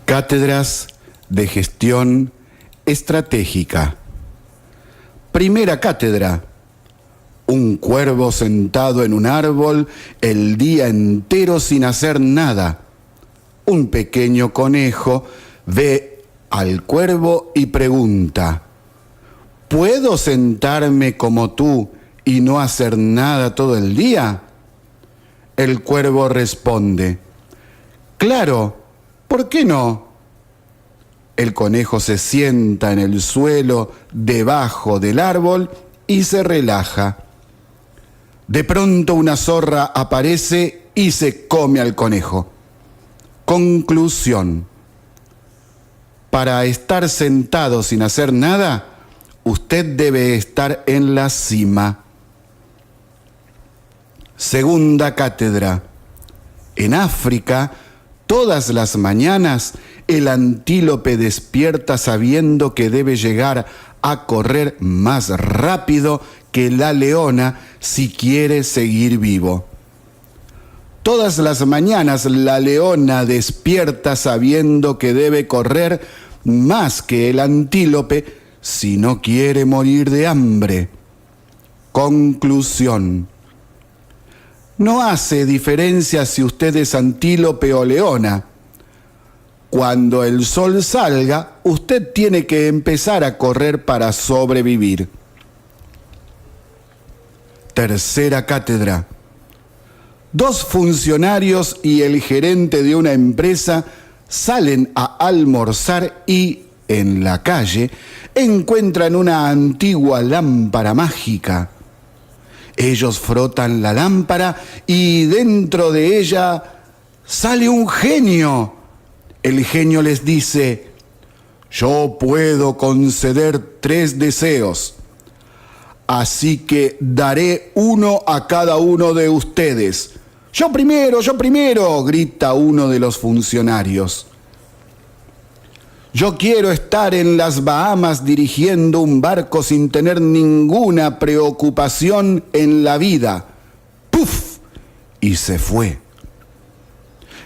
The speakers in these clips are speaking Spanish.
Cátedras de Gestión Estratégica. Primera cátedra. Un cuervo sentado en un árbol el día entero sin hacer nada. Un pequeño conejo ve al cuervo y pregunta: ¿puedo sentarme como tú y no hacer nada todo el día? El cuervo responde: claro, ¿por qué no? El conejo se sienta en el suelo debajo del árbol y se relaja. De pronto una zorra aparece y se come al conejo. Conclusión: para estar sentado sin hacer nada, usted debe estar en la cima. Segunda cátedra. En África, todas las mañanas, el antílope despierta sabiendo que debe llegar a correr más rápido que la leona si quiere seguir vivo. Todas las mañanas la leona despierta sabiendo que debe correr más que el antílope si no quiere morir de hambre. Conclusión: no hace diferencia si usted es antílope o leona. Cuando el sol salga, usted tiene que empezar a correr para sobrevivir. Tercera cátedra. Dos funcionarios y el gerente de una empresa salen a almorzar y, en la calle, encuentran una antigua lámpara mágica. Ellos frotan la lámpara y dentro de ella sale un genio. El genio les dice: yo puedo conceder 3 deseos, así que daré uno a cada uno de ustedes. Yo primero, grita uno de los funcionarios. Yo quiero estar en las Bahamas dirigiendo un barco sin tener ninguna preocupación en la vida. ¡Puf! Y se fue.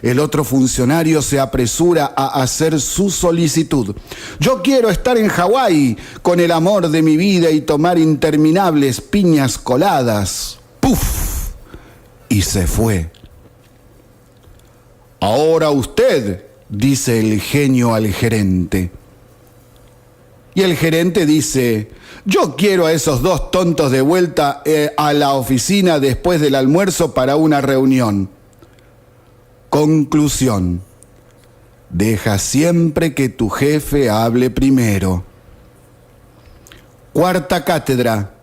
El otro funcionario se apresura a hacer su solicitud. Yo quiero estar en Hawái con el amor de mi vida y tomar interminables piñas coladas. ¡Puf! Y se fue. Ahora usted, dice el genio al gerente. Y el gerente dice: yo quiero a esos 2 tontos de vuelta a la oficina después del almuerzo para una reunión. Conclusión: deja siempre que tu jefe hable primero. Cuarta cátedra.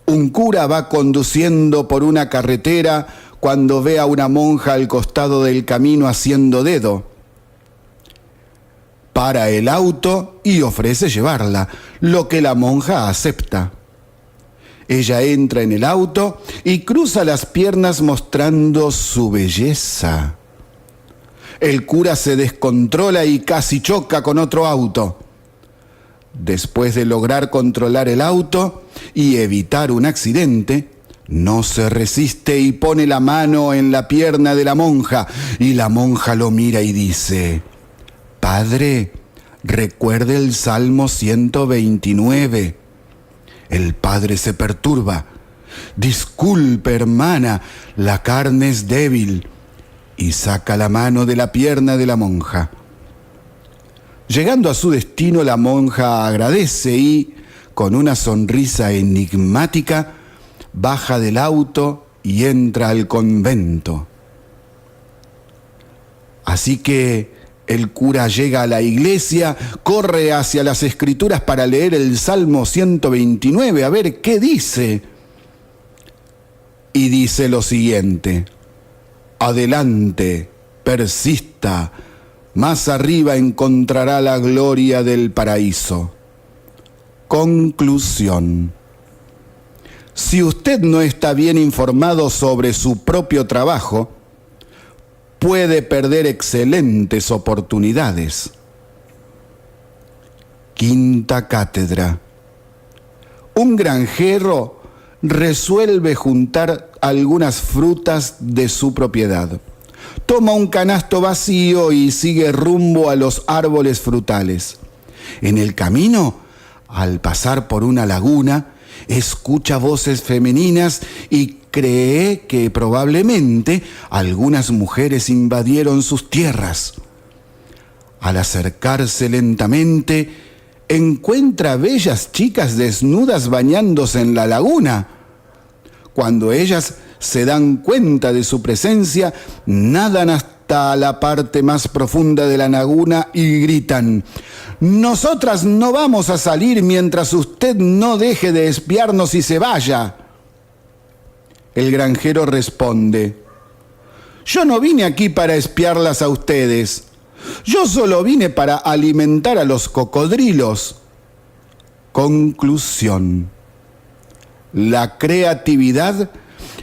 Un cura va conduciendo por una carretera cuando ve a una monja al costado del camino haciendo dedo. Para el auto y ofrece llevarla, lo que la monja acepta. Ella entra en el auto y cruza las piernas mostrando su belleza. El cura se descontrola y casi choca con otro auto. Después de lograr controlar el auto y evitar un accidente, no se resiste y pone la mano en la pierna de la monja, y la monja lo mira y dice: Padre, recuerde el Salmo 129. El padre se perturba. Disculpe, hermana, la carne es débil. Y saca la mano de la pierna de la monja. Llegando a su destino, la monja agradece y, con una sonrisa enigmática, baja del auto y entra al convento. Así que el cura llega a la iglesia, corre hacia las escrituras para leer el Salmo 129, a ver qué dice. Y dice lo siguiente: adelante, persista, más arriba encontrará la gloria del paraíso. Conclusión: si usted no está bien informado sobre su propio trabajo, puede perder excelentes oportunidades. Quinta cátedra. Un granjero resuelve juntar algunas frutas de su propiedad. Toma un canasto vacío y sigue rumbo a los árboles frutales. En el camino, al pasar por una laguna, escucha voces femeninas y cree que probablemente algunas mujeres invadieron sus tierras. Al acercarse lentamente, encuentra bellas chicas desnudas bañándose en la laguna. Cuando ellas se dan cuenta de su presencia, nadan hasta la parte más profunda de la laguna y gritan: «Nosotras no vamos a salir mientras usted no deje de espiarnos y se vaya». El granjero responde: «Yo no vine aquí para espiarlas a ustedes. Yo solo vine para alimentar a los cocodrilos». Conclusión: la creatividad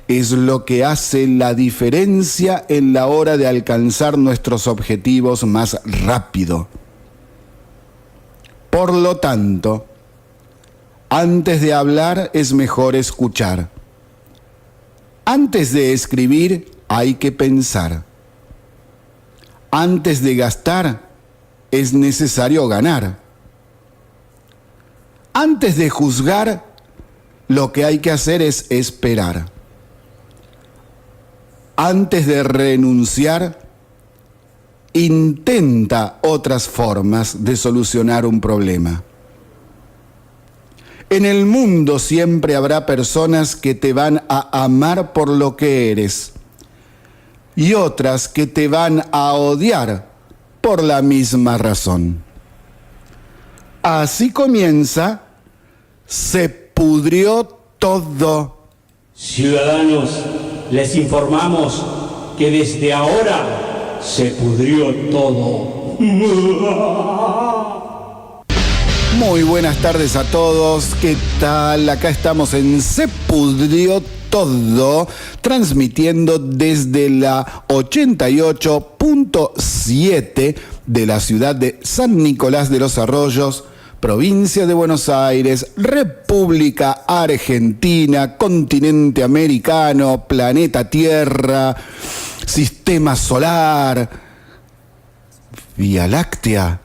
es lo que hace la diferencia en la hora de alcanzar nuestros objetivos más rápido. Por lo tanto, antes de hablar es mejor escuchar. Antes de escribir hay que pensar. Antes de gastar es necesario ganar. Antes de juzgar, lo que hay que hacer es esperar. Antes de renunciar, intenta otras formas de solucionar un problema. En el mundo siempre habrá personas que te van a amar por lo que eres y otras que te van a odiar por la misma razón. Así comienza Se pudrió todo. Ciudadanos, les informamos que desde ahora se pudrió todo. Muy buenas tardes a todos, ¿qué tal? Acá estamos en Se pudrió todo, transmitiendo desde la 88.7 de la ciudad de San Nicolás de los Arroyos, provincia de Buenos Aires, República Argentina, continente americano, planeta Tierra, sistema solar, Vía Láctea,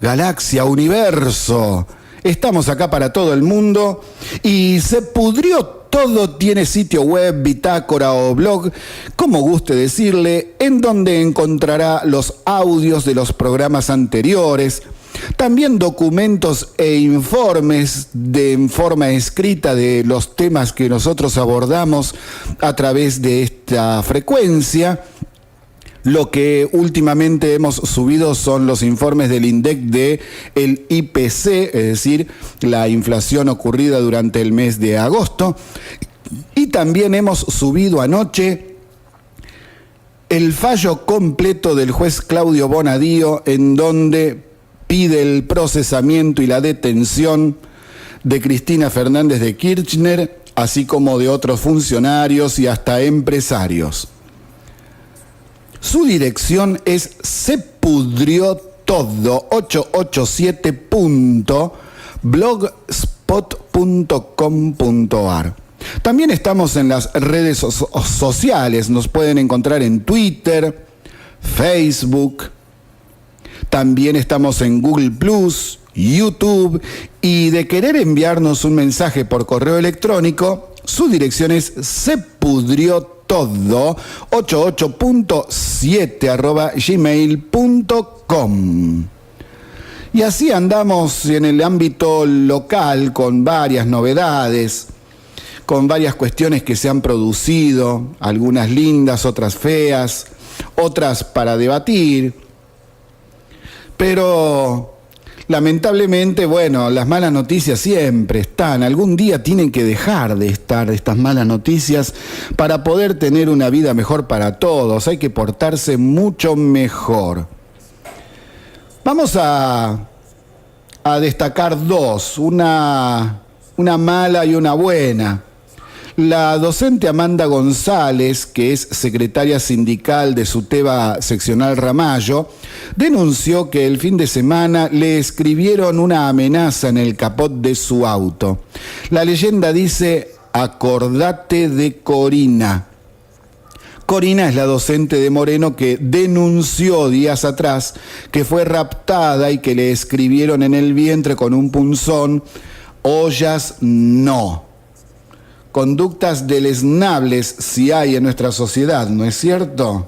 galaxia, universo. Estamos acá para todo el mundo y Se pudrió todo. Tiene sitio web, bitácora o blog, como guste decirle, en donde encontrará los audios de los programas anteriores, también documentos e informes en forma escrita de los temas que nosotros abordamos a través de esta frecuencia. Lo que últimamente hemos subido son los informes del INDEC de el IPC, es decir, la inflación ocurrida durante el mes de agosto. Y también hemos subido anoche el fallo completo del juez Claudio Bonadío, en donde pide el procesamiento y la detención de Cristina Fernández de Kirchner, así como de otros funcionarios y hasta empresarios. Su dirección es sepudriotodo 887.blogspot.com.ar. También estamos en las redes sociales, nos pueden encontrar en Twitter, Facebook, también estamos en Google Plus, YouTube, y de querer enviarnos un mensaje por correo electrónico, su dirección es sepudriotodo 88.7@gmail.com. Y así andamos en el ámbito local con varias novedades, con varias cuestiones que se han producido, algunas lindas, otras feas, otras para debatir. Pero lamentablemente, bueno, las malas noticias siempre están. Algún día tienen que dejar de estar estas malas noticias para poder tener una vida mejor para todos. Hay que portarse mucho mejor. Vamos a destacar dos, una mala y una buena. La docente Amanda González, que es secretaria sindical de SUTEBA seccional Ramallo, denunció que el fin de semana le escribieron una amenaza en el capot de su auto. La leyenda dice: acordate de Corina. Corina es la docente de Moreno que denunció días atrás que fue raptada y que le escribieron en el vientre con un punzón: ollas no. Conductas deleznables si hay en nuestra sociedad, ¿no es cierto?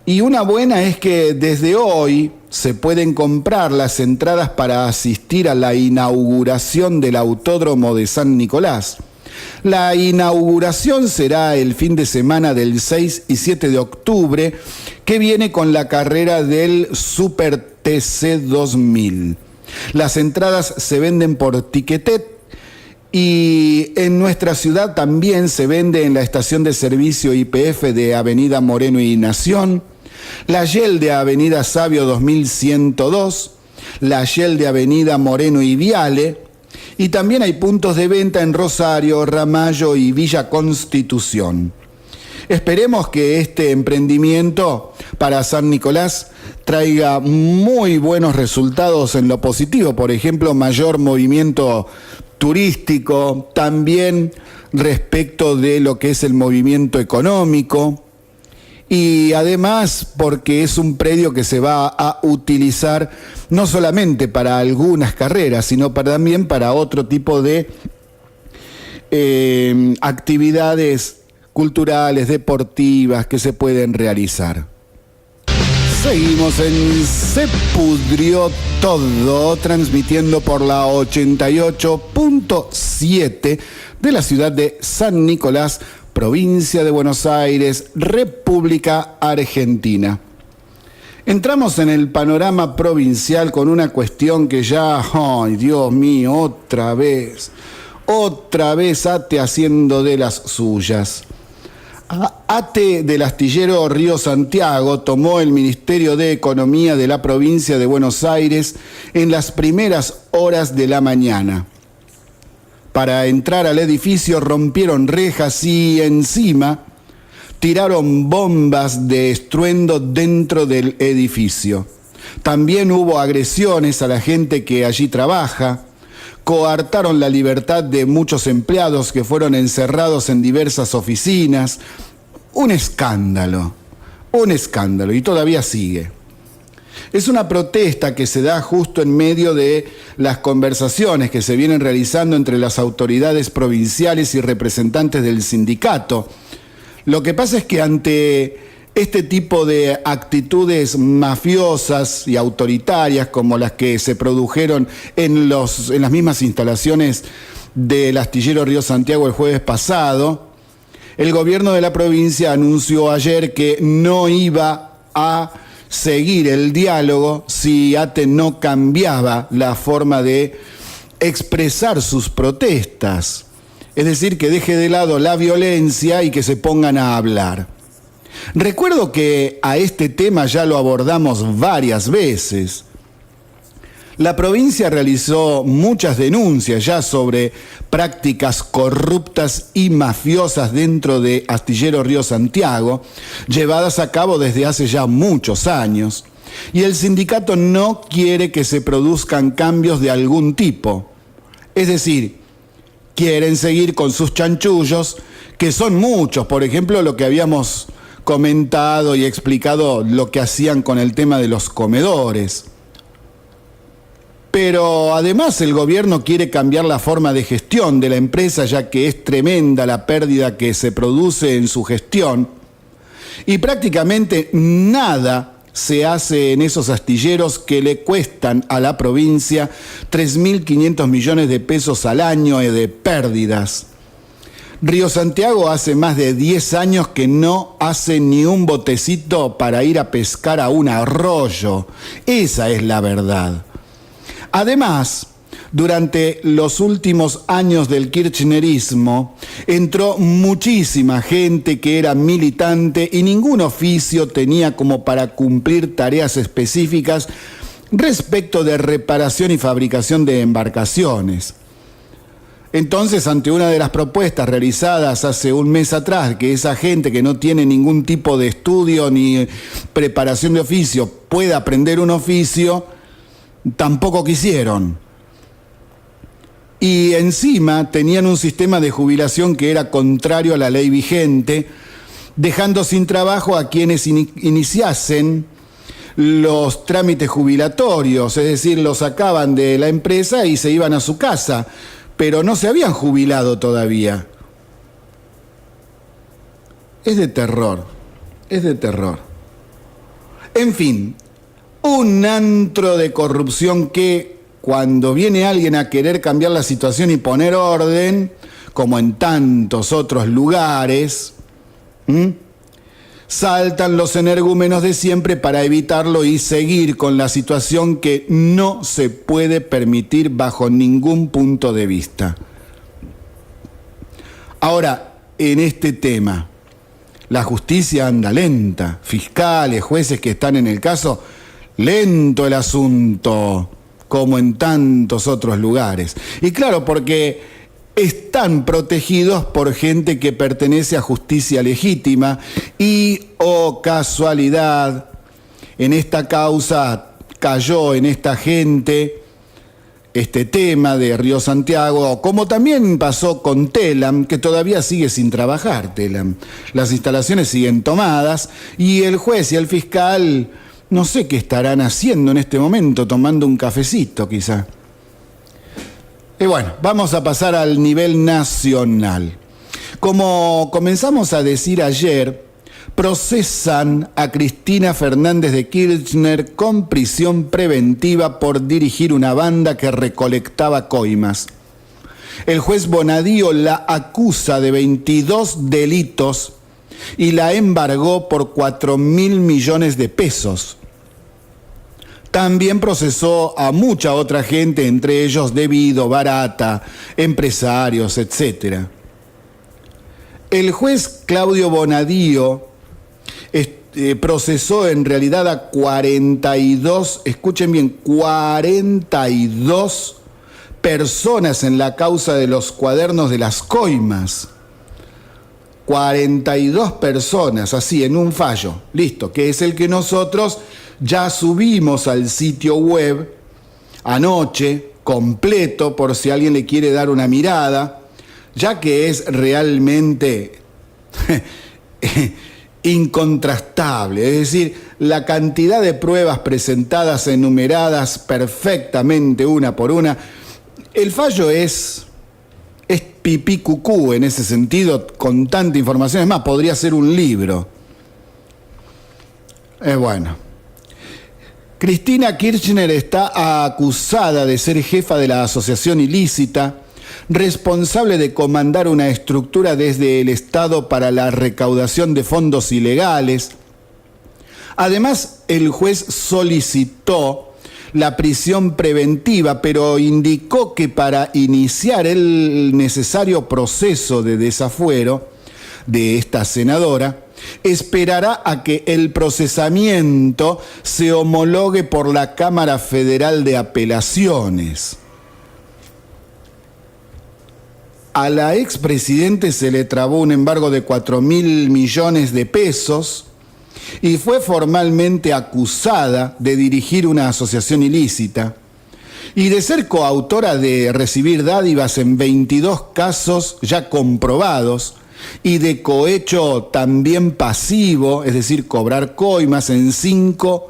Y una buena es que desde hoy se pueden comprar las entradas para asistir a la inauguración del Autódromo de San Nicolás. La inauguración será el fin de semana del 6 y 7 de octubre, que viene con la carrera del Super TC 2000. Las entradas se venden por Ticketet y en nuestra ciudad también se vende en la estación de servicio YPF de Avenida Moreno y Nación, la Shell de Avenida Sabio 2102, la Shell de Avenida Moreno y Viale, y también hay puntos de venta en Rosario, Ramallo y Villa Constitución. Esperemos que este emprendimiento para San Nicolás traiga muy buenos resultados en lo positivo, por ejemplo, mayor movimiento turístico, también respecto de lo que es el movimiento económico, y además porque es un predio que se va a utilizar no solamente para algunas carreras, sino también para otro tipo de actividades culturales, deportivas que se pueden realizar. Seguimos en Se Pudrió Todo, transmitiendo por la 88.7 de la ciudad de San Nicolás, provincia de Buenos Aires, República Argentina. Entramos en el panorama provincial con una cuestión que ya, ¡ay, Dios mío, otra vez ATE haciendo de las suyas! ATE del astillero Río Santiago tomó el Ministerio de Economía de la provincia de Buenos Aires en las primeras horas de la mañana. Para entrar al edificio rompieron rejas y encima tiraron bombas de estruendo dentro del edificio. También hubo agresiones a la gente que allí trabaja, coartaron la libertad de muchos empleados que fueron encerrados en diversas oficinas. Un escándalo, y todavía sigue. Es una protesta que se da justo en medio de las conversaciones que se vienen realizando entre las autoridades provinciales y representantes del sindicato. Lo que pasa es que ante este tipo de actitudes mafiosas y autoritarias como las que se produjeron en las mismas instalaciones del astillero Río Santiago el jueves pasado, el gobierno de la provincia anunció ayer que no iba a seguir el diálogo si ATE no cambiaba la forma de expresar sus protestas. Es decir, que deje de lado la violencia y que se pongan a hablar. Recuerdo que a este tema ya lo abordamos varias veces. La provincia realizó muchas denuncias ya sobre prácticas corruptas y mafiosas dentro de Astillero Río Santiago, llevadas a cabo desde hace ya muchos años, y el sindicato no quiere que se produzcan cambios de algún tipo. Es decir, quieren seguir con sus chanchullos, que son muchos, por ejemplo, lo que habíamos comentado y explicado, lo que hacían con el tema de los comedores. Pero además el gobierno quiere cambiar la forma de gestión de la empresa, ya que es tremenda la pérdida que se produce en su gestión, y prácticamente nada se hace en esos astilleros que le cuestan a la provincia 3.500 millones de pesos al año de pérdidas. Río Santiago hace más de 10 años que no hace ni un botecito para ir a pescar a un arroyo. Esa es la verdad. Además, durante los últimos años del kirchnerismo, entró muchísima gente que era militante y ningún oficio tenía como para cumplir tareas específicas respecto de reparación y fabricación de embarcaciones. Entonces, ante una de las propuestas realizadas hace un mes atrás, que esa gente que no tiene ningún tipo de estudio ni preparación de oficio pueda aprender un oficio, tampoco quisieron. Y encima tenían un sistema de jubilación que era contrario a la ley vigente, dejando sin trabajo a quienes iniciasen los trámites jubilatorios, es decir, los sacaban de la empresa y se iban a su casa, pero no se habían jubilado todavía. Es de terror, es de terror. En fin, un antro de corrupción que, cuando viene alguien a querer cambiar la situación y poner orden, como en tantos otros lugares, saltan los energúmenos de siempre para evitarlo y seguir con la situación que no se puede permitir bajo ningún punto de vista. Ahora, en este tema, la justicia anda lenta, fiscales, jueces que están en el caso, lento el asunto, como en tantos otros lugares. Y claro, porque están protegidos por gente que pertenece a justicia legítima y, oh casualidad, en esta causa cayó en esta gente este tema de Río Santiago, como también pasó con Telam, que todavía sigue sin trabajar Telam. Las instalaciones siguen tomadas y el juez y el fiscal no sé qué estarán haciendo en este momento, tomando un cafecito quizá. Y bueno, vamos a pasar al nivel nacional. Como comenzamos a decir ayer, procesan a Cristina Fernández de Kirchner con prisión preventiva por dirigir una banda que recolectaba coimas. El juez Bonadío la acusa de 22 delitos y la embargó por 4.000 millones de pesos. También procesó a mucha otra gente, entre ellos Devido, Barata, empresarios, etc. El juez Claudio Bonadío procesó en realidad a 42, escuchen bien, 42 personas en la causa de los cuadernos de las coimas. 42 personas, así, en un fallo, listo, que es el que nosotros ya subimos al sitio web anoche, completo, por si alguien le quiere dar una mirada, ya que es realmente incontrastable, es decir, la cantidad de pruebas presentadas, enumeradas perfectamente una por una. El fallo es pipí cucú en ese sentido, con tanta información, es más, podría ser un libro. Bueno. Cristina Kirchner está acusada de ser jefa de la asociación ilícita, responsable de comandar una estructura desde el Estado para la recaudación de fondos ilegales. Además, el juez solicitó la prisión preventiva, pero indicó que para iniciar el necesario proceso de desafuero de esta senadora, esperará a que el procesamiento se homologue por la Cámara Federal de Apelaciones. A la expresidente se le trabó un embargo de 4.000 millones de pesos y fue formalmente acusada de dirigir una asociación ilícita y de ser coautora de recibir dádivas en 22 casos ya comprobados y de cohecho también pasivo, es decir, cobrar coimas en 5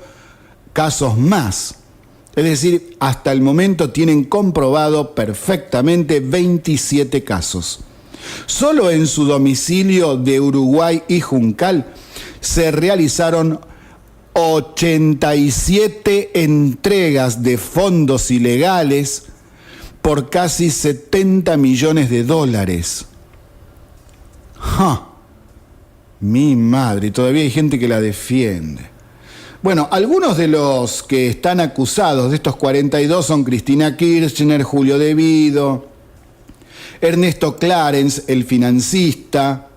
casos más. Es decir, hasta el momento tienen comprobado perfectamente 27 casos. Solo en su domicilio de Uruguay y Juncal se realizaron 87 entregas de fondos ilegales por casi 70 millones de dólares. Mi madre, y todavía hay gente que la defiende. Bueno, algunos de los que están acusados de estos 42 son Cristina Kirchner, Julio Devido, Ernesto Clarence, el financista,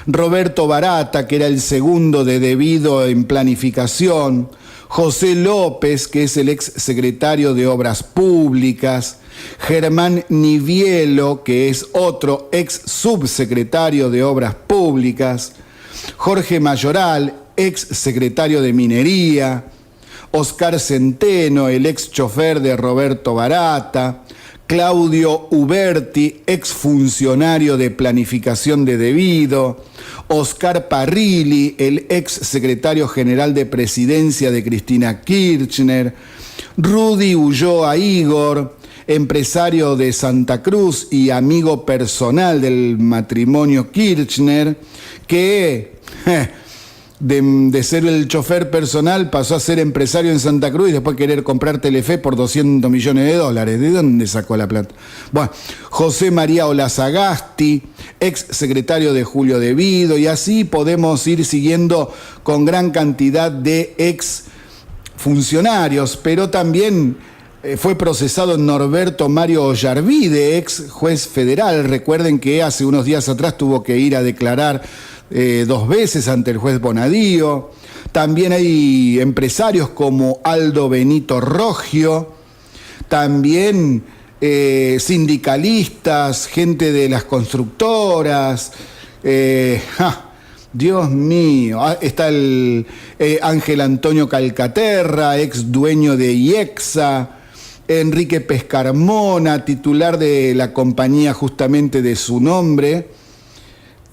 Roberto Barata, que era el segundo de Devido en planificación, José López, que es el ex secretario de Obras Públicas, Germán Nivielo, que es otro ex subsecretario de Obras Públicas, Jorge Mayoral, ex secretario de Minería, Oscar Centeno, el ex chofer de Roberto Barata, Claudio Uberti, exfuncionario de planificación de debido, Oscar Parrilli, el ex secretario general de presidencia de Cristina Kirchner, Rudy Ulloa Igor, empresario de Santa Cruz y amigo personal del matrimonio Kirchner, que de ser el chofer personal pasó a ser empresario en Santa Cruz y después querer comprar Telefe por $200 millones. ¿De dónde sacó la plata? Bueno, José María Olazagasti, ex secretario de Julio De Vido, y así podemos ir siguiendo con gran cantidad de ex funcionarios, pero también fue procesado Norberto Mario Ollarvide, ex juez federal. Recuerden que hace unos días atrás tuvo que ir a declarar 2 veces ante el juez Bonadío. También hay empresarios como Aldo Benito Roggio, también sindicalistas, gente de las constructoras. Dios mío, está el Ángel Antonio Calcaterra, ex dueño de IEXA, Enrique Pescarmona, titular de la compañía justamente de su nombre.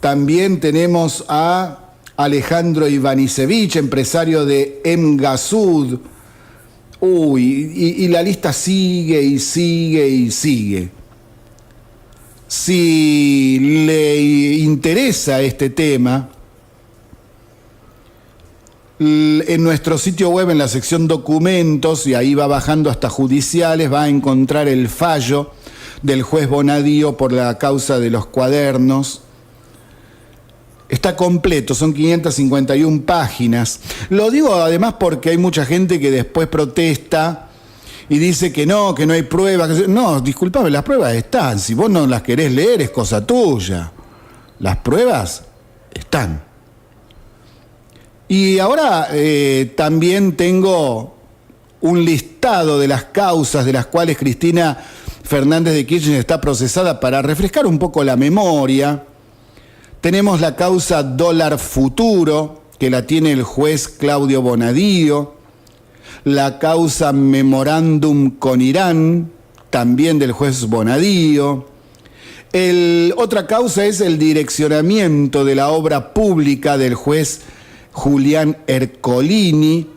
También tenemos a Alejandro Ivanisevic, empresario de Emgasud. Y la lista sigue y sigue y sigue. Si le interesa este tema, en nuestro sitio web, en la sección documentos, y ahí va bajando hasta judiciales, va a encontrar el fallo del juez Bonadío por la causa de los cuadernos. Está completo, son 551 páginas. Lo digo además porque hay mucha gente que después protesta y dice que no hay pruebas. No, disculpame, las pruebas están. Si vos no las querés leer es cosa tuya. Las pruebas están. Y ahora también tengo un listado de las causas de las cuales Cristina Fernández de Kirchner está procesada para refrescar un poco la memoria. Tenemos la causa dólar futuro, que la tiene el juez Claudio Bonadío. La causa memorándum con Irán, también del juez Bonadío. Otra causa es el direccionamiento de la obra pública del juez Julián Ercolini.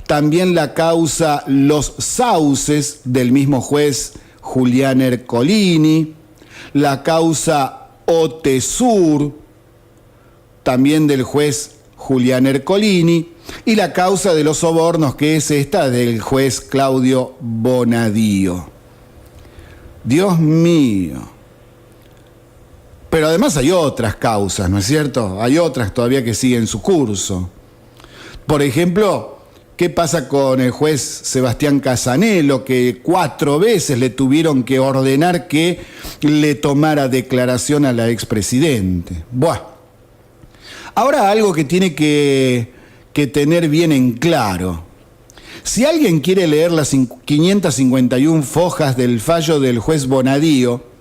También la causa Los Sauces del mismo juez Julián Ercolini. La causa Otesur, también del juez Julián Ercolini. Y la causa de los sobornos, que es esta del juez Claudio Bonadío. Dios mío. Pero además hay otras causas, ¿no es cierto? Hay otras todavía que siguen su curso. Por ejemplo, ¿qué pasa con el juez Sebastián Casanello, que 4 veces le tuvieron que ordenar que le tomara declaración a la expresidente? Buah. Ahora algo que tiene que tener bien en claro. Si alguien quiere leer las 551 fojas del fallo del juez Bonadío,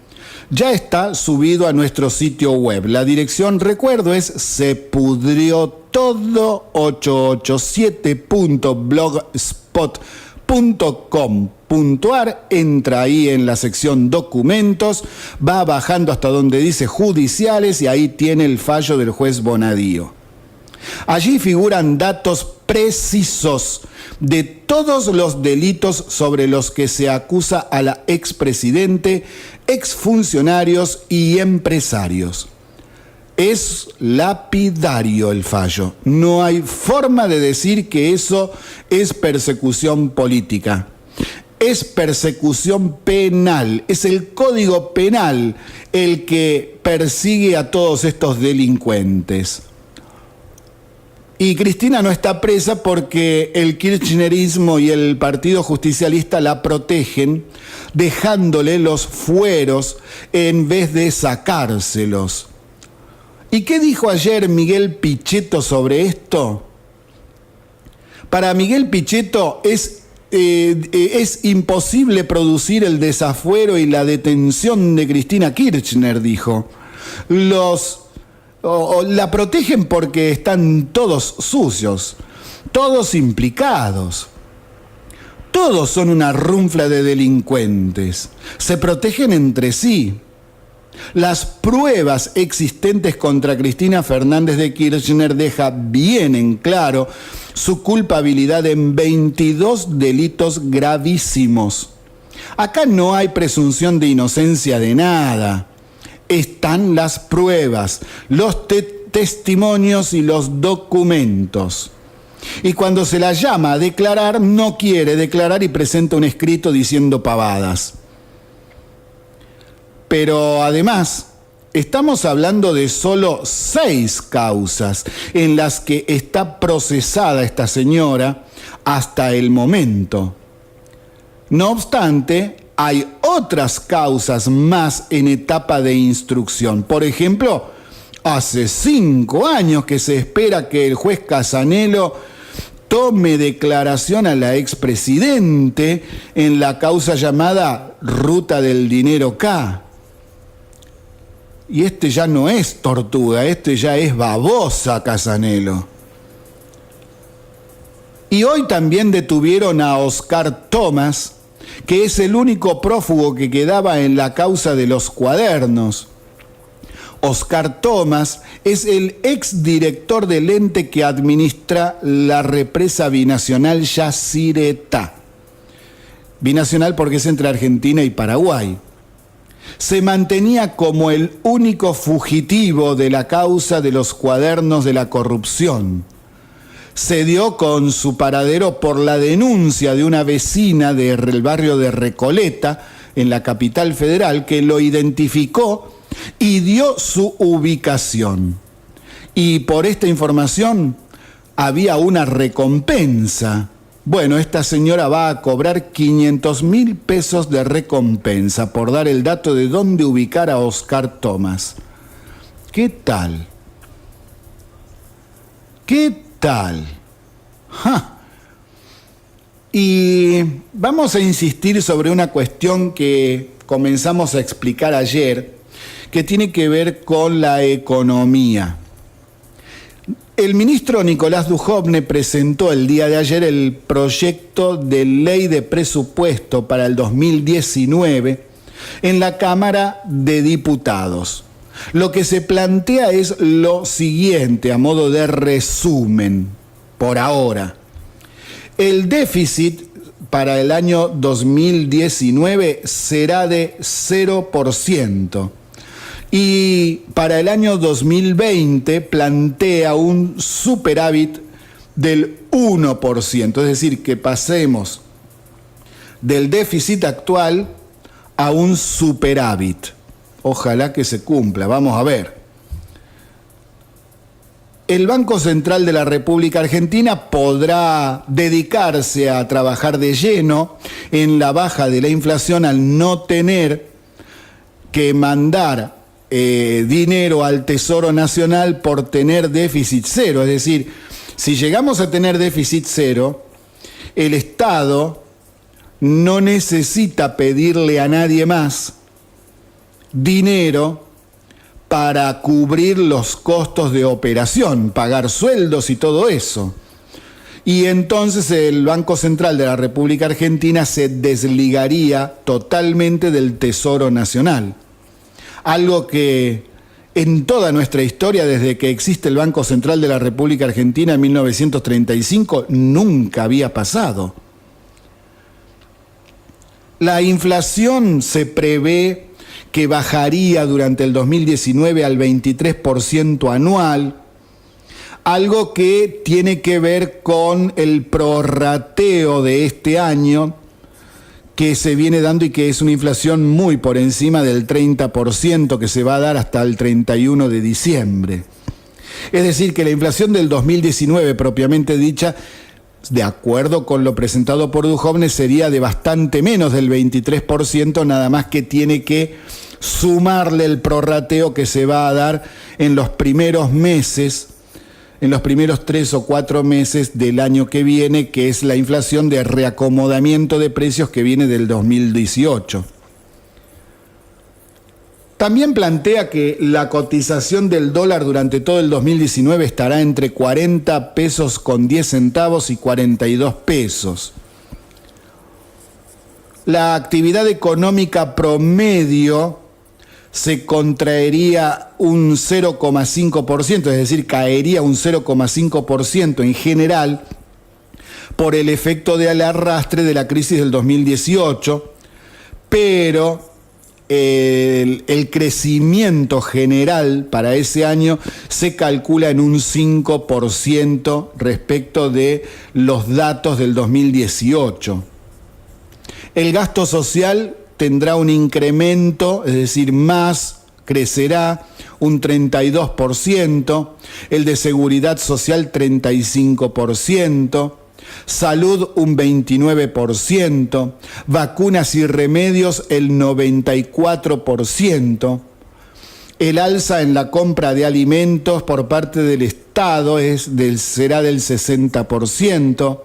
ya está subido a nuestro sitio web. La dirección, recuerdo, es sepudriotodo887.blogspot.com.ar. Entra ahí en la sección documentos, va bajando hasta donde dice judiciales y ahí tiene el fallo del juez Bonadío. Allí figuran datos precisos de todos los delitos sobre los que se acusa a la expresidente, exfuncionarios y empresarios. Es lapidario el fallo. No hay forma de decir que eso es persecución política. Es persecución penal. Es el Código Penal el que persigue a todos estos delincuentes. Y Cristina no está presa porque el kirchnerismo y el Partido Justicialista la protegen, dejándole los fueros en vez de sacárselos. ¿Y qué dijo ayer Miguel Pichetto sobre esto? Para Miguel Pichetto es imposible producir el desafuero y la detención de Cristina Kirchner, dijo. La protegen porque están todos sucios, todos implicados. Todos son una runfla de delincuentes. Se protegen entre sí. Las pruebas existentes contra Cristina Fernández de Kirchner deja bien en claro su culpabilidad en 22 delitos gravísimos. Acá no hay presunción de inocencia de nada. Están las pruebas, los testimonios y los documentos. Y cuando se la llama a declarar, no quiere declarar y presenta un escrito diciendo pavadas. Pero además, estamos hablando de solo 6 causas en las que está procesada esta señora hasta el momento. No obstante, hay otras causas más en etapa de instrucción. Por ejemplo, hace 5 años que se espera que el juez Casanelo tome declaración a la expresidente en la causa llamada Ruta del Dinero K. Y este ya no es tortuga, este ya es babosa, Casanelo. Y hoy también detuvieron a Oscar Thomas, que es el único prófugo que quedaba en la causa de los cuadernos. Oscar Thomas es el exdirector del ente que administra la represa binacional Yacyretá. Binacional porque es entre Argentina y Paraguay. Se mantenía como el único fugitivo de la causa de los cuadernos de la corrupción. Se dio con su paradero por la denuncia de una vecina del barrio de Recoleta, en la capital federal, que lo identificó y dio su ubicación. Y por esta información había una recompensa. Bueno, esta señora va a cobrar 500.000 pesos de recompensa por dar el dato de dónde ubicar a Oscar Thomas. ¿Qué tal? ¿Qué tal? ¡Ja! Y vamos a insistir sobre una cuestión que comenzamos a explicar ayer, que tiene que ver con la economía. El ministro Nicolás Dujovne presentó el día de ayer el proyecto de ley de presupuesto para el 2019 en la Cámara de Diputados. Lo que se plantea es lo siguiente, a modo de resumen, por ahora. El déficit para el año 2019 será de 0%. Y para el año 2020 plantea un superávit del 1%, es decir, que pasemos del déficit actual a un superávit. Ojalá que se cumpla, vamos a ver. El Banco Central de la República Argentina podrá dedicarse a trabajar de lleno en la baja de la inflación al no tener que mandar dinero al Tesoro Nacional por tener déficit cero. Es decir, si llegamos a tener déficit cero, el Estado no necesita pedirle a nadie más dinero para cubrir los costos de operación, pagar sueldos y todo eso. Y entonces el Banco Central de la República Argentina se desligaría totalmente del Tesoro Nacional. Algo que en toda nuestra historia, desde que existe el Banco Central de la República Argentina en 1935, nunca había pasado. La inflación se prevé que bajaría durante el 2019 al 23% anual, algo que tiene que ver con el prorrateo de este año que se viene dando y que es una inflación muy por encima del 30% que se va a dar hasta el 31 de diciembre. Es decir, que la inflación del 2019 propiamente dicha, de acuerdo con lo presentado por Dujovne, sería de bastante menos del 23%, nada más que tiene que sumarle el prorrateo que se va a dar en los primeros meses, en los primeros 3 o 4 meses del año que viene, que es la inflación de reacomodamiento de precios que viene del 2018. También plantea que la cotización del dólar durante todo el 2019 estará entre 40 pesos con 10 centavos y 42 pesos. la actividad económica promedio se contraería un 0,5%, es decir, caería un 0,5% en general por el efecto del arrastre de la crisis del 2018, pero el crecimiento general para ese año se calcula en un 5% respecto de los datos del 2018. El gasto social tendrá un incremento, es decir, crecerá un 32%, el de seguridad social 35%, salud un 29%, vacunas y remedios el 94%, el alza en la compra de alimentos por parte del Estado será del 60%,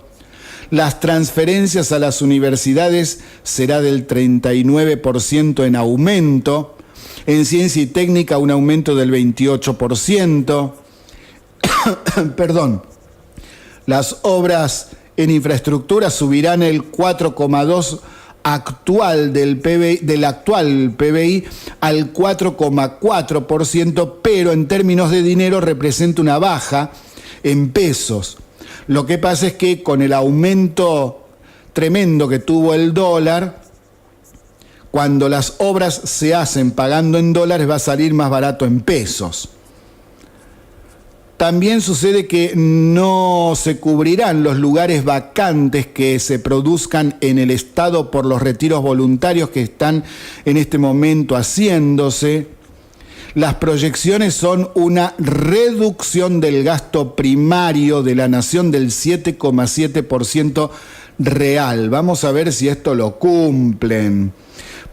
las transferencias a las universidades será del 39% en aumento, en ciencia y técnica un aumento del 28%, perdón, las obras en infraestructura subirán el 4,2% del actual PBI al 4,4%, pero en términos de dinero representa una baja en pesos. Lo que pasa es que con el aumento tremendo que tuvo el dólar, cuando las obras se hacen pagando en dólares va a salir más barato en pesos. También sucede que no se cubrirán los lugares vacantes que se produzcan en el Estado por los retiros voluntarios que están en este momento haciéndose. Las proyecciones son una reducción del gasto primario de la nación del 7,7% real. Vamos a ver si esto lo cumplen,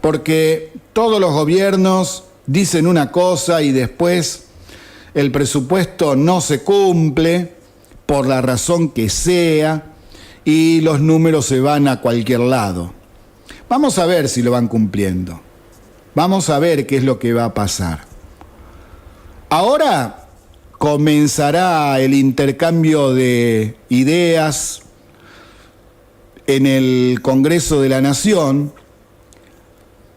porque todos los gobiernos dicen una cosa y después el presupuesto no se cumple por la razón que sea y los números se van a cualquier lado. Vamos a ver si lo van cumpliendo. Vamos a ver qué es lo que va a pasar. Ahora comenzará el intercambio de ideas en el Congreso de la Nación.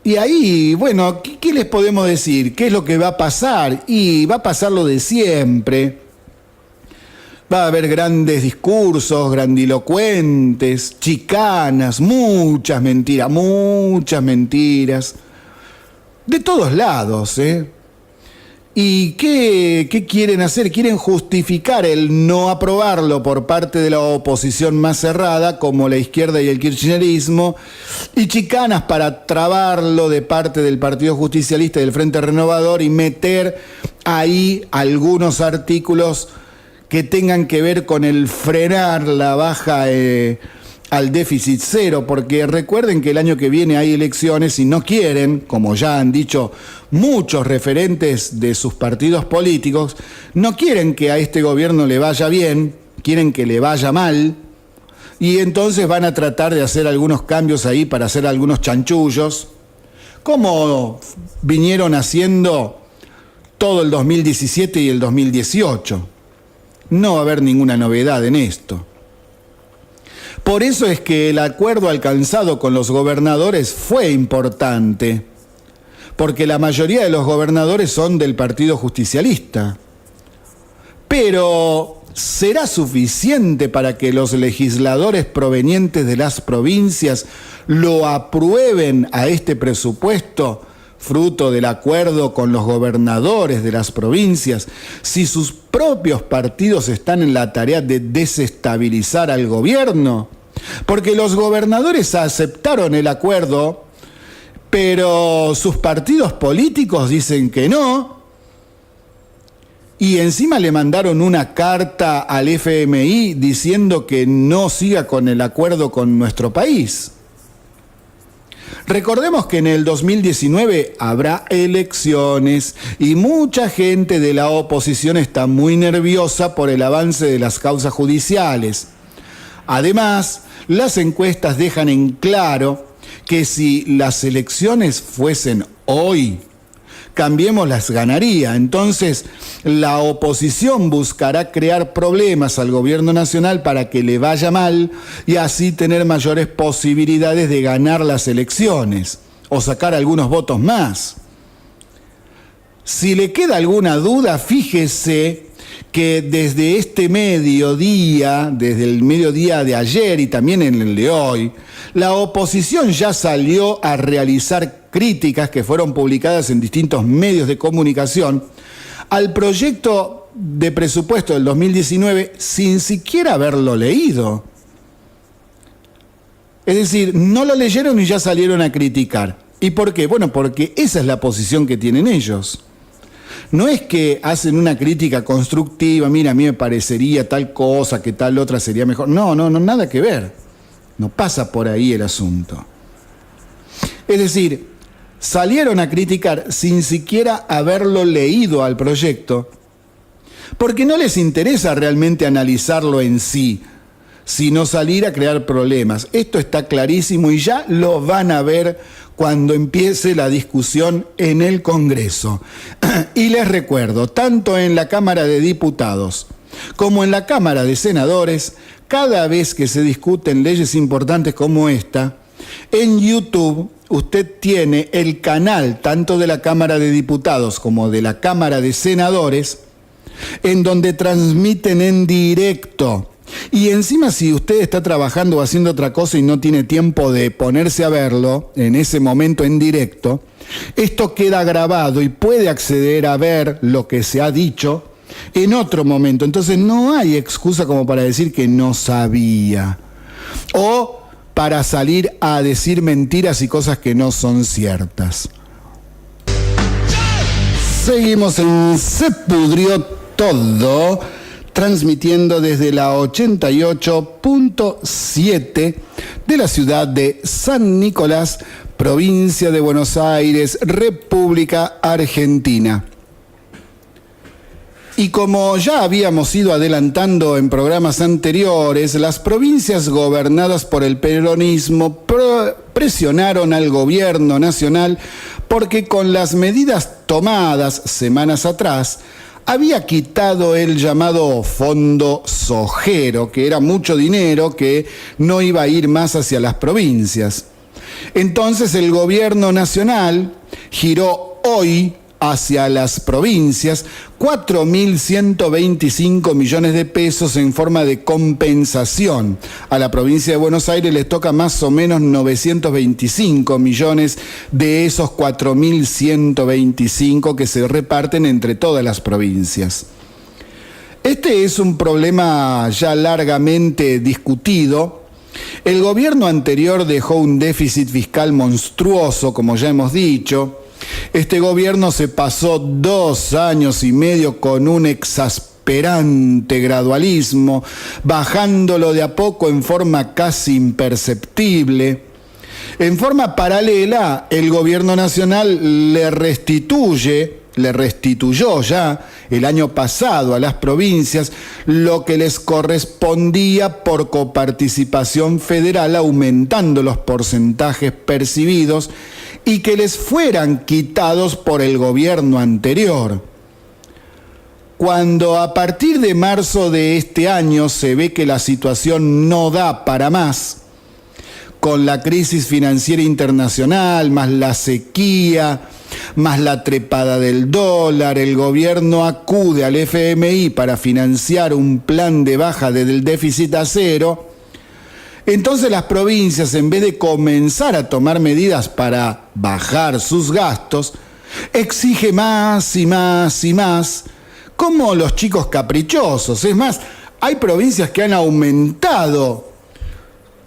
Y ahí, bueno, ¿qué les podemos decir? ¿Qué es lo que va a pasar? Y va a pasar lo de siempre. Va a haber grandes discursos, grandilocuentes, chicanas, muchas mentiras. De todos lados, ¿eh? ¿Y qué quieren hacer? Quieren justificar el no aprobarlo por parte de la oposición más cerrada, como la izquierda y el kirchnerismo, y chicanas para trabarlo de parte del Partido Justicialista y del Frente Renovador y meter ahí algunos artículos que tengan que ver con el frenar la baja al déficit cero, porque recuerden que el año que viene hay elecciones y no quieren, como ya han dicho muchos referentes de sus partidos políticos, no quieren que a este gobierno le vaya bien, quieren que le vaya mal, y entonces van a tratar de hacer algunos cambios ahí para hacer algunos chanchullos, como vinieron haciendo todo el 2017 y el 2018. No va a haber ninguna novedad en esto. Por eso es que el acuerdo alcanzado con los gobernadores fue importante, porque la mayoría de los gobernadores son del Partido Justicialista. Pero, ¿será suficiente para que los legisladores provenientes de las provincias lo aprueben a este presupuesto, fruto del acuerdo con los gobernadores de las provincias, si sus propios partidos están en la tarea de desestabilizar al gobierno? Porque los gobernadores aceptaron el acuerdo, pero sus partidos políticos dicen que no, y encima le mandaron una carta al FMI diciendo que no siga con el acuerdo con nuestro país. Recordemos que en el 2019 habrá elecciones y mucha gente de la oposición está muy nerviosa por el avance de las causas judiciales. Además, las encuestas dejan en claro que si las elecciones fuesen hoy, Cambiemos las ganaría. Entonces, la oposición buscará crear problemas al gobierno nacional para que le vaya mal y así tener mayores posibilidades de ganar las elecciones o sacar algunos votos más. Si le queda alguna duda, fíjese que desde este mediodía, desde el mediodía de ayer y también en el de hoy, la oposición ya salió a realizar críticas que fueron publicadas en distintos medios de comunicación al proyecto de presupuesto del 2019 sin siquiera haberlo leído. Es decir, no lo leyeron y ya salieron a criticar. ¿Y por qué? Bueno, porque esa es la posición que tienen ellos. No es que hacen una crítica constructiva, mira, a mí me parecería tal cosa, que tal otra sería mejor. No, nada que ver. No pasa por ahí el asunto. Es decir, salieron a criticar sin siquiera haberlo leído al proyecto, porque no les interesa realmente analizarlo en sí, sino salir a crear problemas. Esto está clarísimo y ya lo van a ver cuando empiece la discusión en el Congreso. Y les recuerdo, tanto en la Cámara de Diputados como en la Cámara de Senadores, cada vez que se discuten leyes importantes como esta, en YouTube usted tiene el canal tanto de la Cámara de Diputados como de la Cámara de Senadores, en donde transmiten en directo. Y encima, si usted está trabajando o haciendo otra cosa y no tiene tiempo de ponerse a verlo en ese momento en directo, esto queda grabado y puede acceder a ver lo que se ha dicho en otro momento. Entonces no hay excusa como para decir que no sabía o para salir a decir mentiras y cosas que no son ciertas. Seguimos en Se Pudrió Todo, transmitiendo desde la 88.7 de la ciudad de San Nicolás, provincia de Buenos Aires, República Argentina. Y como ya habíamos ido adelantando en programas anteriores, las provincias gobernadas por el peronismo presionaron al gobierno nacional porque con las medidas tomadas semanas atrás, había quitado el llamado Fondo Sojero, que era mucho dinero que no iba a ir más hacia las provincias. Entonces el gobierno nacional giró hoy hacia las provincias 4.125 millones de pesos en forma de compensación. A la provincia de Buenos Aires les toca más o menos 925 millones de esos 4.125 que se reparten entre todas las provincias. Este es un problema ya largamente discutido. El gobierno anterior dejó un déficit fiscal monstruoso, como ya hemos dicho. Este gobierno se pasó 2 años y medio con un exasperante gradualismo, bajándolo de a poco en forma casi imperceptible. En forma paralela, el gobierno nacional le restituyó ya el año pasado a las provincias lo que les correspondía por coparticipación federal, aumentando los porcentajes percibidos y que les fueran quitados por el gobierno anterior. Cuando a partir de marzo de este año se ve que la situación no da para más, con la crisis financiera internacional, más la sequía, más la trepada del dólar, el gobierno acude al FMI para financiar un plan de baja del déficit a cero. Entonces las provincias, en vez de comenzar a tomar medidas para bajar sus gastos, exige más y más y más, como los chicos caprichosos. Es más, hay provincias que han aumentado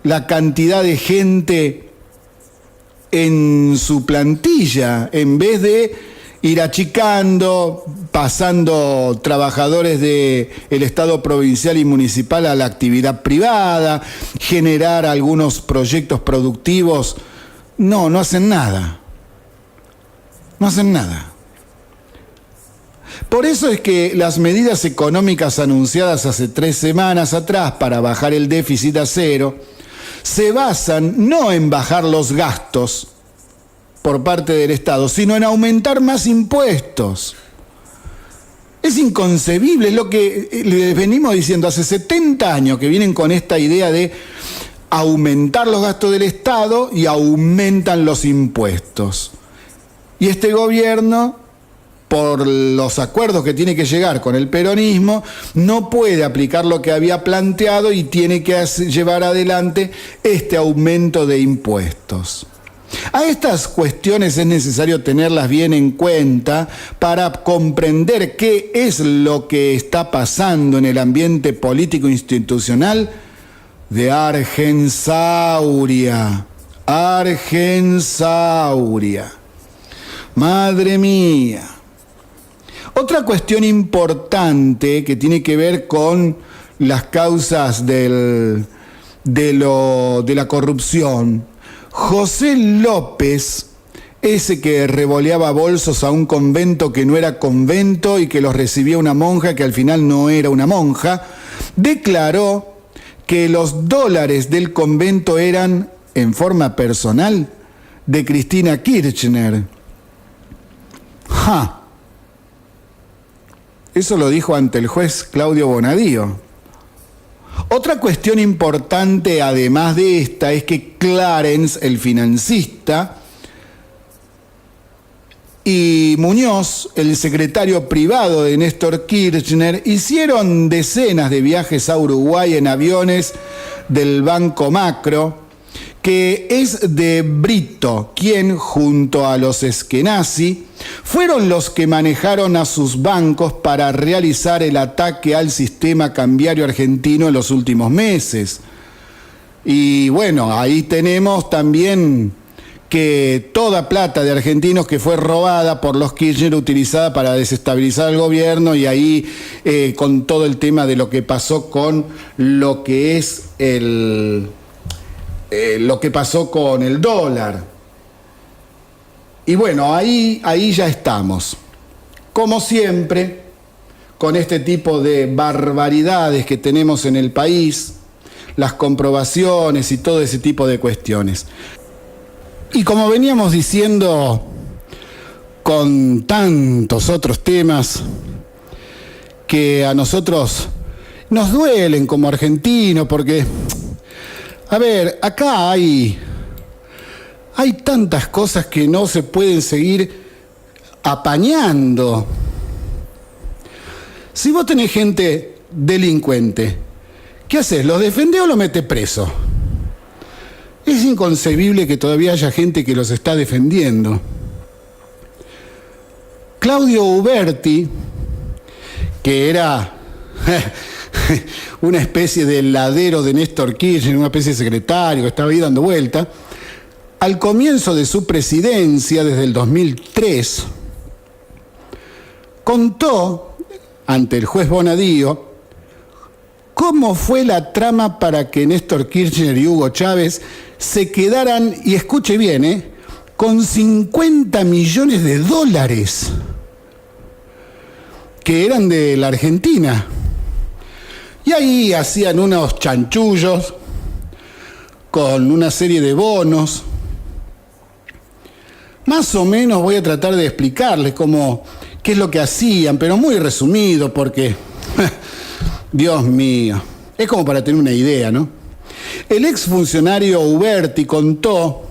la cantidad de gente en su plantilla, en vez de ir achicando, pasando trabajadores del Estado provincial y municipal a la actividad privada, generar algunos proyectos productivos. No hacen nada. No hacen nada. Por eso es que las medidas económicas anunciadas hace 3 semanas atrás para bajar el déficit a cero se basan no en bajar los gastos, por parte del Estado, sino en aumentar más impuestos. Es inconcebible, es lo que les venimos diciendo hace 70 años que vienen con esta idea de aumentar los gastos del Estado y aumentan los impuestos. Y este gobierno, por los acuerdos que tiene que llegar con el peronismo, no puede aplicar lo que había planteado y tiene que llevar adelante este aumento de impuestos. A estas cuestiones es necesario tenerlas bien en cuenta para comprender qué es lo que está pasando en el ambiente político institucional de Argensauria. Argensauria. Madre mía. Otra cuestión importante que tiene que ver con las causas de la corrupción. José López, ese que revoleaba bolsos a un convento que no era convento y que los recibía una monja que al final no era una monja, declaró que los dólares del convento eran, en forma personal, de Cristina Kirchner. ¡Ja! Eso lo dijo ante el juez Claudio Bonadío. Otra cuestión importante, además de esta, es que Clarence, el financista, y Muñoz, el secretario privado de Néstor Kirchner, hicieron decenas de viajes a Uruguay en aviones del Banco Macro, que es de Brito, quien, junto a los Eskenazi, fueron los que manejaron a sus bancos para realizar el ataque al sistema cambiario argentino en los últimos meses. Y bueno, ahí tenemos también que toda plata de argentinos que fue robada por los Kirchner, utilizada para desestabilizar el gobierno, y ahí con todo el tema de lo que pasó con lo que es lo que pasó con el dólar. Y bueno, ahí ya estamos. Como siempre, con este tipo de barbaridades que tenemos en el país, las comprobaciones y todo ese tipo de cuestiones. Y como veníamos diciendo con tantos otros temas que a nosotros nos duelen como argentinos, porque, a ver, acá hay tantas cosas que no se pueden seguir apañando. Si vos tenés gente delincuente, ¿qué haces? ¿Los defendés o los metés preso? Es inconcebible que todavía haya gente que los está defendiendo. Claudio Uberti, que era una especie de ladero de Néstor Kirchner, una especie de secretario que estaba ahí dando vuelta, al comienzo de su presidencia, desde el 2003, contó ante el juez Bonadío cómo fue la trama para que Néstor Kirchner y Hugo Chávez se quedaran, y escuche bien, con 50 millones de dólares que eran de la Argentina. Y ahí hacían unos chanchullos con una serie de bonos. Más o menos voy a tratar de explicarles qué es lo que hacían, pero muy resumido porque, Dios mío, es como para tener una idea, ¿no? El exfuncionario Uberti contó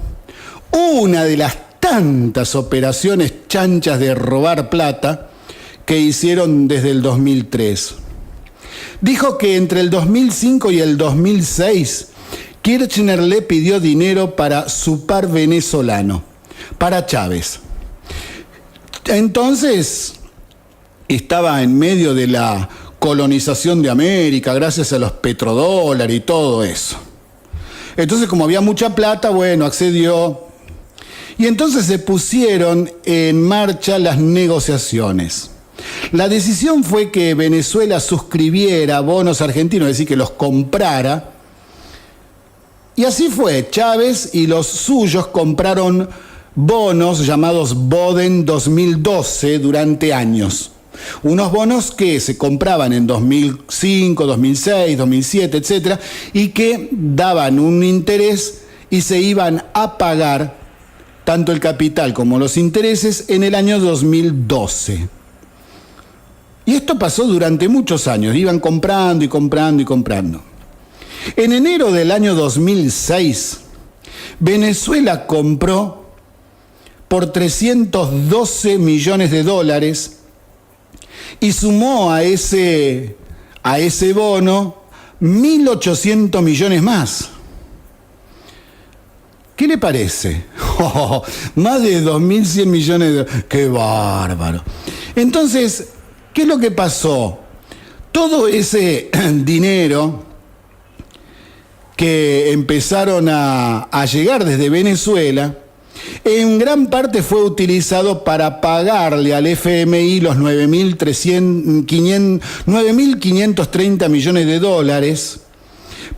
una de las tantas operaciones chanchas de robar plata que hicieron desde el 2003. Dijo que entre el 2005 y el 2006, Kirchner le pidió dinero para su par venezolano, para Chávez. Entonces, estaba en medio de la colonización de América, gracias a los petrodólares y todo eso. Entonces, como había mucha plata, bueno, accedió. Y entonces se pusieron en marcha las negociaciones. La decisión fue que Venezuela suscribiera bonos argentinos, es decir, que los comprara. Y así fue. Chávez y los suyos compraron bonos llamados Boden 2012 durante años. Unos bonos que se compraban en 2005, 2006, 2007, etc. y que daban un interés y se iban a pagar tanto el capital como los intereses, en el año 2012. Y esto pasó durante muchos años, iban comprando y comprando y comprando. En enero del año 2006, Venezuela compró por 312 millones de dólares y sumó a ese bono 1.800 millones más. ¿Qué le parece? Más de 2.100 millones de dólares. ¡Qué bárbaro! Entonces, ¿qué es lo que pasó? Todo ese dinero que empezaron a llegar desde Venezuela, en gran parte fue utilizado para pagarle al FMI los 9.530 millones de dólares,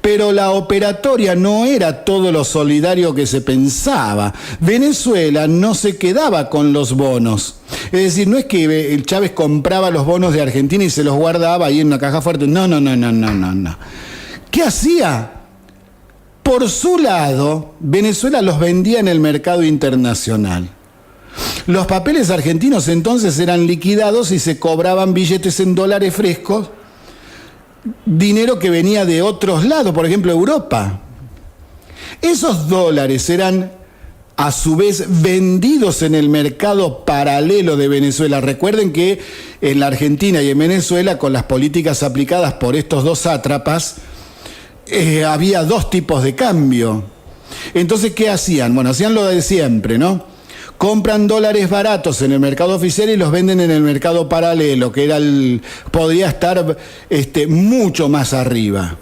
pero la operatoria no era todo lo solidario que se pensaba. Venezuela no se quedaba con los bonos. Es decir, no es que el Chávez compraba los bonos de Argentina y se los guardaba ahí en una caja fuerte. No. ¿Qué hacía? Por su lado, Venezuela los vendía en el mercado internacional. Los papeles argentinos entonces eran liquidados y se cobraban billetes en dólares frescos, dinero que venía de otros lados, por ejemplo, Europa. Esos dólares eran, a su vez, vendidos en el mercado paralelo de Venezuela. Recuerden que en la Argentina y en Venezuela, con las políticas aplicadas por estos dos sátrapas, había dos tipos de cambio. Entonces, ¿qué hacían? Bueno, hacían lo de siempre, ¿no? Compran dólares baratos en el mercado oficial y los venden en el mercado paralelo, que era podría estar mucho más arriba.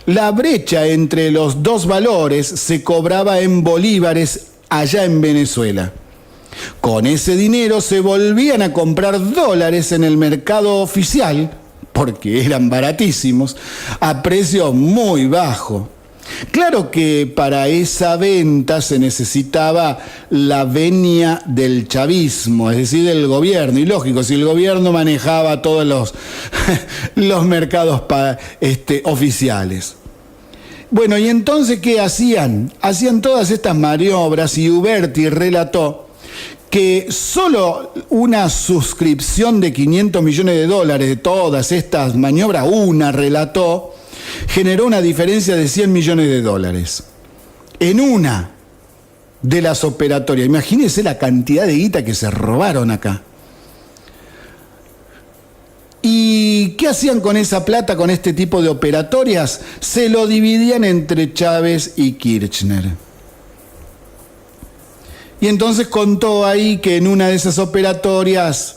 La brecha entre los dos valores se cobraba en bolívares allá en Venezuela. Con ese dinero se volvían a comprar dólares en el mercado oficial, porque eran baratísimos, a precio muy bajo. Claro que para esa venta se necesitaba la venia del chavismo, es decir, del gobierno. Y lógico, si el gobierno manejaba todos los mercados oficiales. Bueno, y entonces, ¿qué hacían? Hacían todas estas maniobras y Uberti relató que solo una suscripción de 500 millones de dólares de todas estas maniobras, relató, generó una diferencia de 100 millones de dólares. En una de las operatorias. Imagínense la cantidad de guita que se robaron acá. ¿Y qué hacían con esa plata, con este tipo de operatorias? Se lo dividían entre Chávez y Kirchner. Y entonces contó ahí que en una de esas operatorias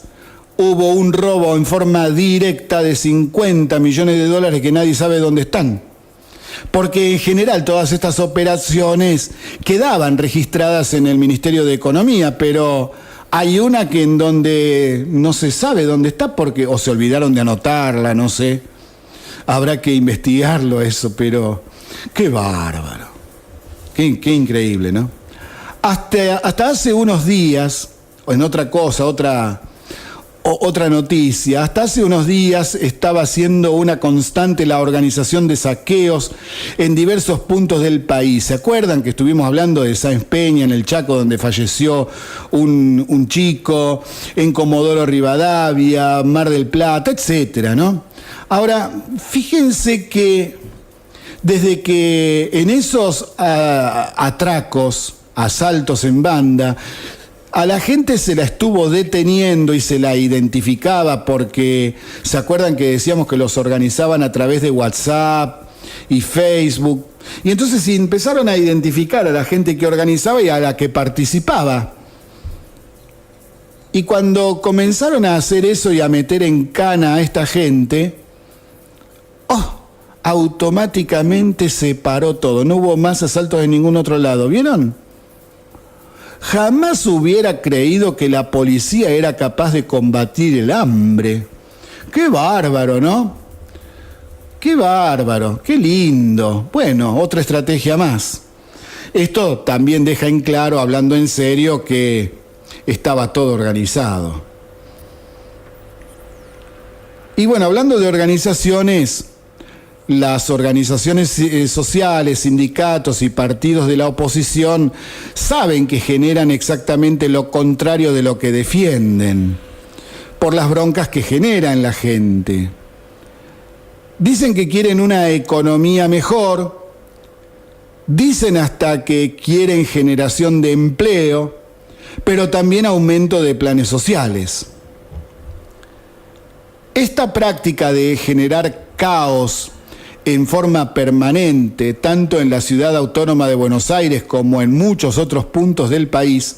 hubo un robo en forma directa de 50 millones de dólares que nadie sabe dónde están. Porque en general todas estas operaciones quedaban registradas en el Ministerio de Economía, pero hay una que en donde no se sabe dónde está porque o se olvidaron de anotarla, no sé. Habrá que investigarlo eso, pero qué bárbaro. Qué increíble, ¿no? Hasta hace unos días, en otra noticia, hasta hace unos días estaba haciendo una constante la organización de saqueos en diversos puntos del país. ¿Se acuerdan que estuvimos hablando de Sáenz Peña en el Chaco, donde falleció un chico, en Comodoro Rivadavia, Mar del Plata, etcétera, ¿no? Ahora, fíjense que desde que en esos atracos, asaltos en banda, a la gente se la estuvo deteniendo y se la identificaba porque, ¿se acuerdan que decíamos que los organizaban a través de WhatsApp y Facebook? Y entonces empezaron a identificar a la gente que organizaba y a la que participaba. Y cuando comenzaron a hacer eso y a meter en cana a esta gente, automáticamente se paró todo. No hubo más asaltos en ningún otro lado. ¿Vieron? Jamás hubiera creído que la policía era capaz de combatir el hambre. ¡Qué bárbaro!, ¿no? ¡Qué bárbaro! ¡Qué lindo! Bueno, otra estrategia más. Esto también deja en claro, hablando en serio, que estaba todo organizado. Y bueno, hablando de organizaciones, las organizaciones sociales, sindicatos y partidos de la oposición saben que generan exactamente lo contrario de lo que defienden, por las broncas que genera en la gente. Dicen que quieren una economía mejor, dicen hasta que quieren generación de empleo, pero también aumento de planes sociales. Esta práctica de generar caos en forma permanente, tanto en la ciudad autónoma de Buenos Aires como en muchos otros puntos del país,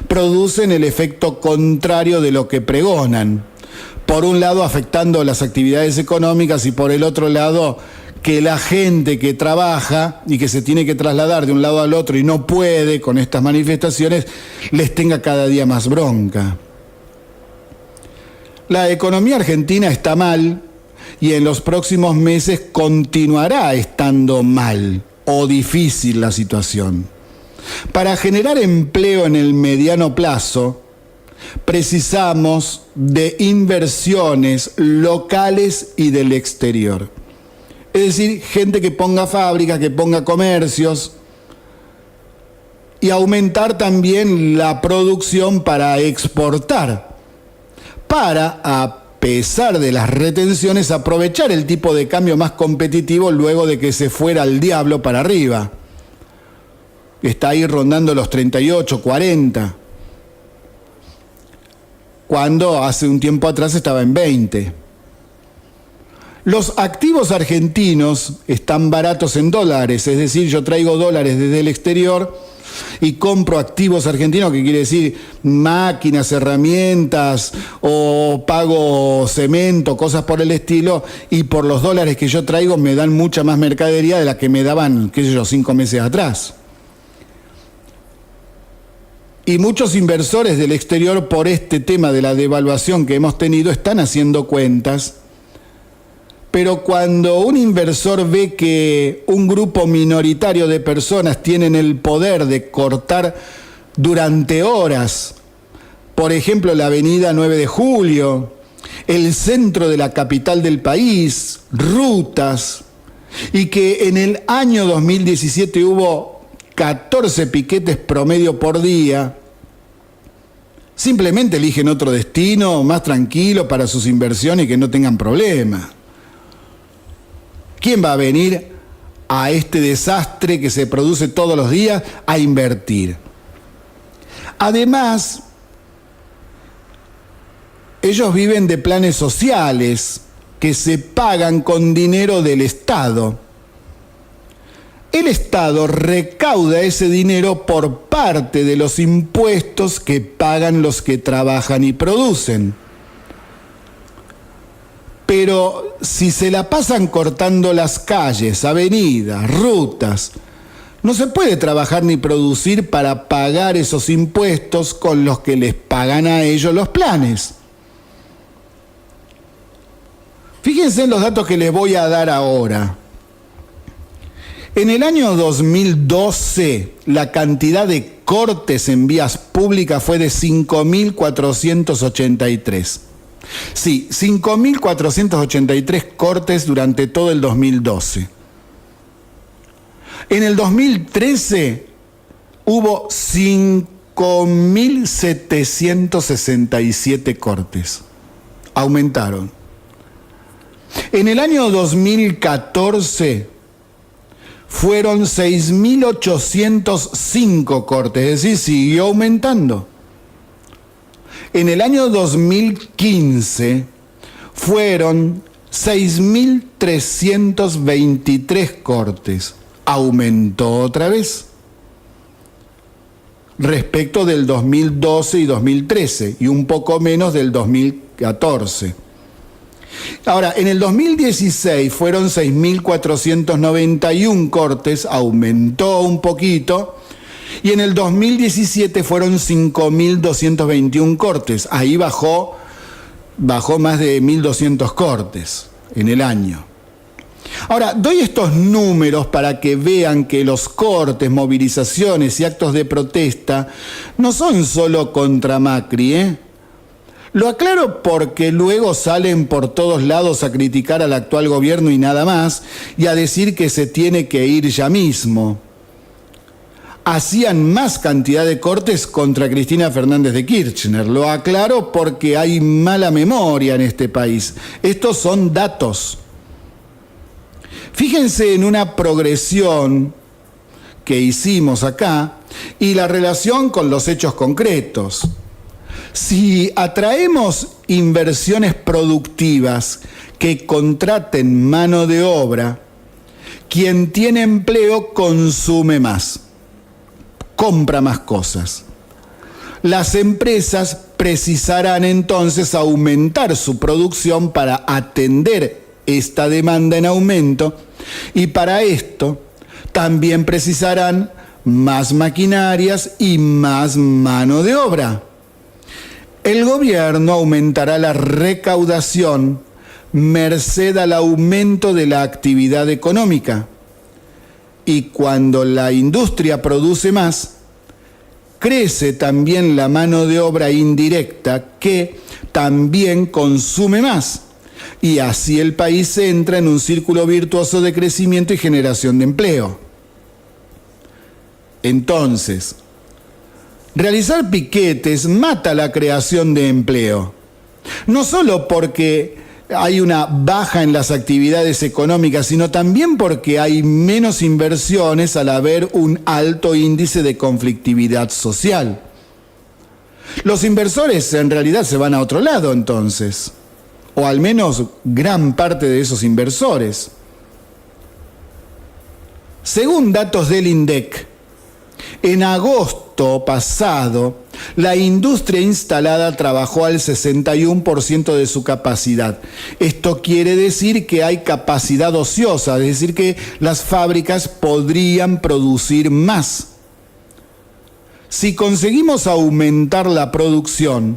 producen el efecto contrario de lo que pregonan. Por un lado, afectando las actividades económicas y por el otro lado, que la gente que trabaja y que se tiene que trasladar de un lado al otro y no puede con estas manifestaciones, les tenga cada día más bronca. La economía argentina está mal y en los próximos meses continuará estando mal o difícil la situación. Para generar empleo en el mediano plazo, precisamos de inversiones locales y del exterior. Es decir, gente que ponga fábricas, que ponga comercios y aumentar también la producción para exportar, para, a pesar de las retenciones, aprovechar el tipo de cambio más competitivo luego de que se fuera al diablo para arriba. Está ahí rondando los 38, 40, cuando hace un tiempo atrás estaba en 20. Los activos argentinos están baratos en dólares, es decir, yo traigo dólares desde el exterior y compro activos argentinos, que quiere decir máquinas, herramientas, o pago cemento, cosas por el estilo, y por los dólares que yo traigo me dan mucha más mercadería de la que me daban, qué sé yo, 5 meses atrás. Y muchos inversores del exterior, por este tema de la devaluación que hemos tenido, están haciendo cuentas. Pero cuando un inversor ve que un grupo minoritario de personas tienen el poder de cortar durante horas, por ejemplo, la avenida 9 de Julio, el centro de la capital del país, rutas, y que en el año 2017 hubo 14 piquetes promedio por día, simplemente eligen otro destino más tranquilo para sus inversiones y que no tengan problema. ¿Quién va a venir a este desastre que se produce todos los días a invertir? Además, ellos viven de planes sociales que se pagan con dinero del Estado. El Estado recauda ese dinero por parte de los impuestos que pagan los que trabajan y producen. Pero si se la pasan cortando las calles, avenidas, rutas, no se puede trabajar ni producir para pagar esos impuestos con los que les pagan a ellos los planes. Fíjense en los datos que les voy a dar ahora. En el año 2012, la cantidad de cortes en vías públicas fue de 5.483. Sí, 5.483 cortes durante todo el 2012. En el 2013 hubo 5.767 cortes. Aumentaron. En el año 2014 fueron 6.805 cortes, es decir, siguió aumentando. En el año 2015 fueron 6.323 cortes, aumentó otra vez respecto del 2012 y 2013 y un poco menos del 2014. Ahora, en el 2016 fueron 6.491 cortes, aumentó un poquito, y en el 2017 fueron 5.221 cortes, ahí bajó más de 1.200 cortes en el año. Ahora, doy estos números para que vean que los cortes, movilizaciones y actos de protesta no son solo contra Macri, Lo aclaro porque luego salen por todos lados a criticar al actual gobierno y nada más, y a decir que se tiene que ir ya mismo. Hacían más cantidad de cortes contra Cristina Fernández de Kirchner. Lo aclaro porque hay mala memoria en este país. Estos son datos. Fíjense en una progresión que hicimos acá y la relación con los hechos concretos. Si atraemos inversiones productivas que contraten mano de obra, quien tiene empleo consume más, compra más cosas. Las empresas precisarán entonces aumentar su producción para atender esta demanda en aumento y para esto también precisarán más maquinarias y más mano de obra. El gobierno aumentará la recaudación merced al aumento de la actividad económica. Y cuando la industria produce más, crece también la mano de obra indirecta que también consume más. Y así el país entra en un círculo virtuoso de crecimiento y generación de empleo. Entonces, realizar piquetes mata la creación de empleo. No solo porque hay una baja en las actividades económicas, sino también porque hay menos inversiones al haber un alto índice de conflictividad social. Los inversores en realidad se van a otro lado entonces, o al menos gran parte de esos inversores. Según datos del INDEC, en agosto pasado, la industria instalada trabajó al 61% de su capacidad. Esto quiere decir que hay capacidad ociosa, es decir, que las fábricas podrían producir más. Si conseguimos aumentar la producción,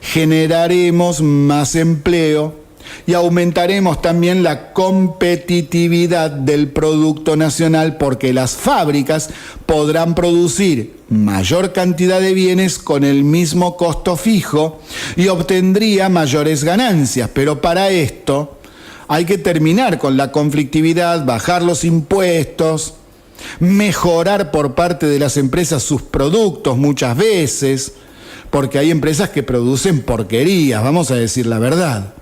generaremos más empleo y aumentaremos también la competitividad del producto nacional porque las fábricas podrán producir mayor cantidad de bienes con el mismo costo fijo y obtendría mayores ganancias. Pero para esto hay que terminar con la conflictividad, bajar los impuestos, mejorar por parte de las empresas sus productos muchas veces, porque hay empresas que producen porquerías, vamos a decir la verdad.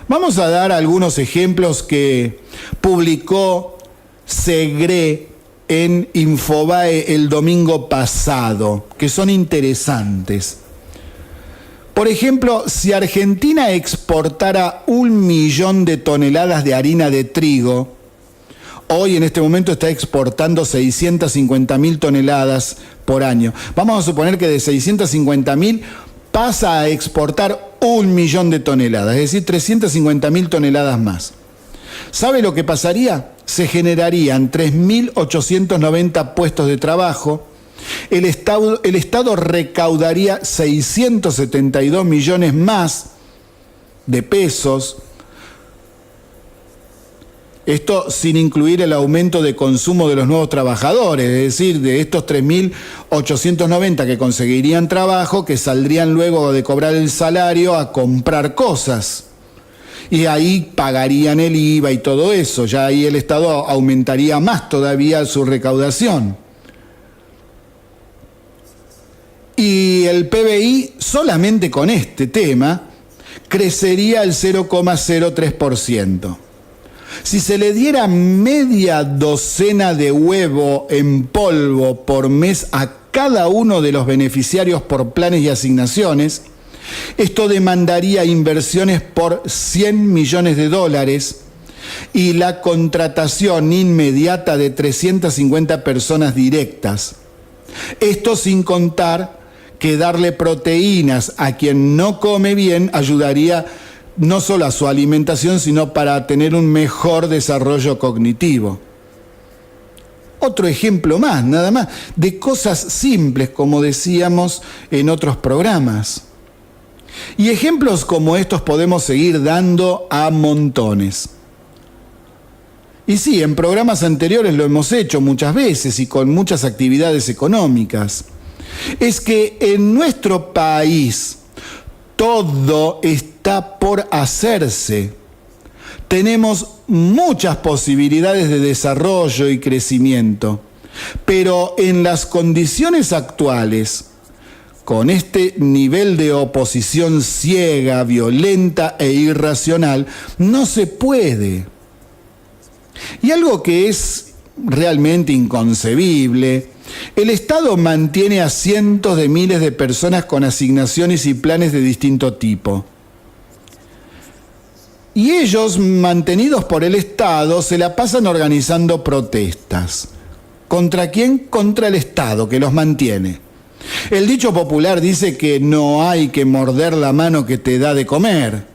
Vamos a dar algunos ejemplos que publicó Segre en Infobae el domingo pasado, que son interesantes. Por ejemplo, si Argentina exportara 1 millón de toneladas de harina de trigo, hoy en este momento está exportando 650.000 toneladas por año. Vamos a suponer que de 650.000 pasa a exportar 1 millón de toneladas, es decir, 350.000 toneladas más. ¿Sabe lo que pasaría? Se generarían 3.890 puestos de trabajo, el Estado recaudaría 672 millones más de pesos, esto sin incluir el aumento de consumo de los nuevos trabajadores, es decir, de estos 3.890 que conseguirían trabajo, que saldrían luego de cobrar el salario a comprar cosas. Y ahí pagarían el IVA y todo eso, ya ahí el Estado aumentaría más todavía su recaudación. Y el PBI, solamente con este tema, crecería el 0,03%. Si se le diera media docena de huevo en polvo por mes a cada uno de los beneficiarios por planes y asignaciones, esto demandaría inversiones por $100 millones y la contratación inmediata de 350 personas directas. Esto sin contar que darle proteínas a quien no come bien ayudaría no solo a su alimentación, sino para tener un mejor desarrollo cognitivo. Otro ejemplo más, nada más, de cosas simples, como decíamos en otros programas. Y ejemplos como estos podemos seguir dando a montones. Y sí, en programas anteriores lo hemos hecho muchas veces y con muchas actividades económicas. Es que en nuestro país todo está por hacerse. Tenemos muchas posibilidades de desarrollo y crecimiento, pero en las condiciones actuales, con este nivel de oposición ciega, violenta e irracional, no se puede. Y algo que es realmente inconcebible, el Estado mantiene a cientos de miles de personas con asignaciones y planes de distinto tipo. Y ellos, mantenidos por el Estado, se la pasan organizando protestas. ¿Contra quién? Contra el Estado, que los mantiene. El dicho popular dice que no hay que morder la mano que te da de comer.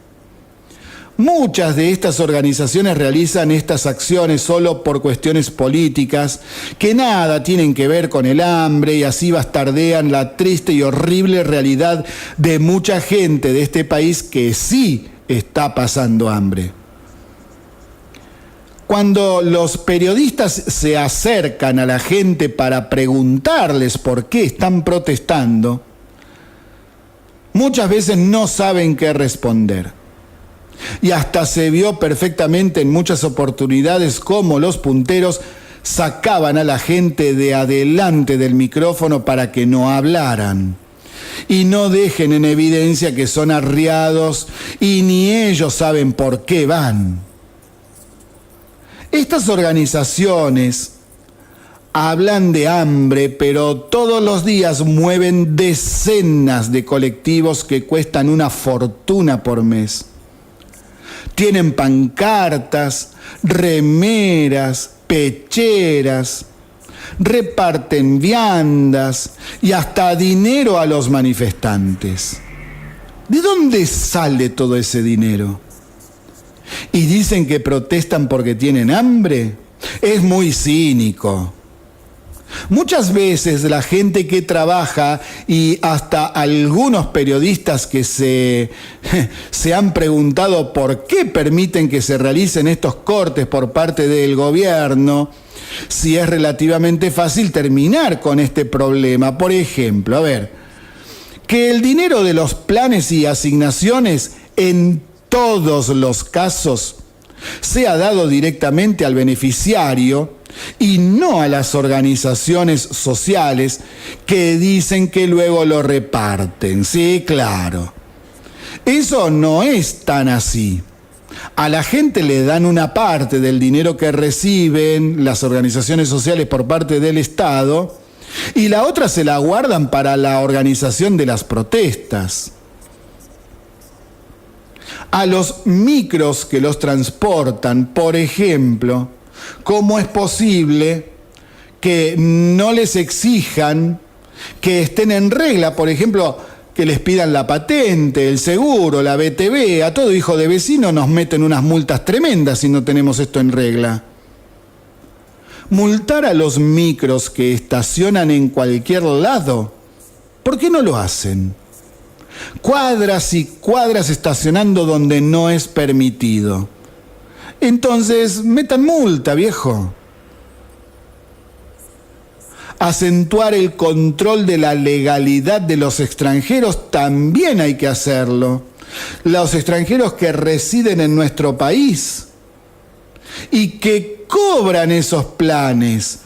Muchas de estas organizaciones realizan estas acciones solo por cuestiones políticas que nada tienen que ver con el hambre y así bastardean la triste y horrible realidad de mucha gente de este país que sí está pasando hambre. Cuando los periodistas se acercan a la gente para preguntarles por qué están protestando, muchas veces no saben qué responder. Y hasta se vio perfectamente en muchas oportunidades cómo los punteros sacaban a la gente de adelante del micrófono para que no hablaran y no dejen en evidencia que son arriados y ni ellos saben por qué van. Estas organizaciones hablan de hambre, pero todos los días mueven decenas de colectivos que cuestan una fortuna por mes. Tienen pancartas, remeras, pecheras, reparten viandas y hasta dinero a los manifestantes. ¿De dónde sale todo ese dinero? ¿Y dicen que protestan porque tienen hambre? Es muy cínico. Muchas veces la gente que trabaja y hasta algunos periodistas que se han preguntado por qué permiten que se realicen estos cortes por parte del gobierno, si es relativamente fácil terminar con este problema. Por ejemplo, que el dinero de los planes y asignaciones en todos los casos sea dado directamente al beneficiario y no a las organizaciones sociales que dicen que luego lo reparten. Sí, claro. Eso no es tan así. A la gente le dan una parte del dinero que reciben las organizaciones sociales por parte del Estado y la otra se la guardan para la organización de las protestas. A los micros que los transportan, por ejemplo, ¿cómo es posible que no les exijan que estén en regla? Por ejemplo, que les pidan la patente, el seguro, la BTV. A todo hijo de vecino nos meten unas multas tremendas si no tenemos esto en regla. Multar a los micros que estacionan en cualquier lado, ¿por qué no lo hacen? Cuadras y cuadras estacionando donde no es permitido. Entonces, metan multa, viejo. Acentuar el control de la legalidad de los extranjeros también hay que hacerlo. Los extranjeros que residen en nuestro país y que cobran esos planes.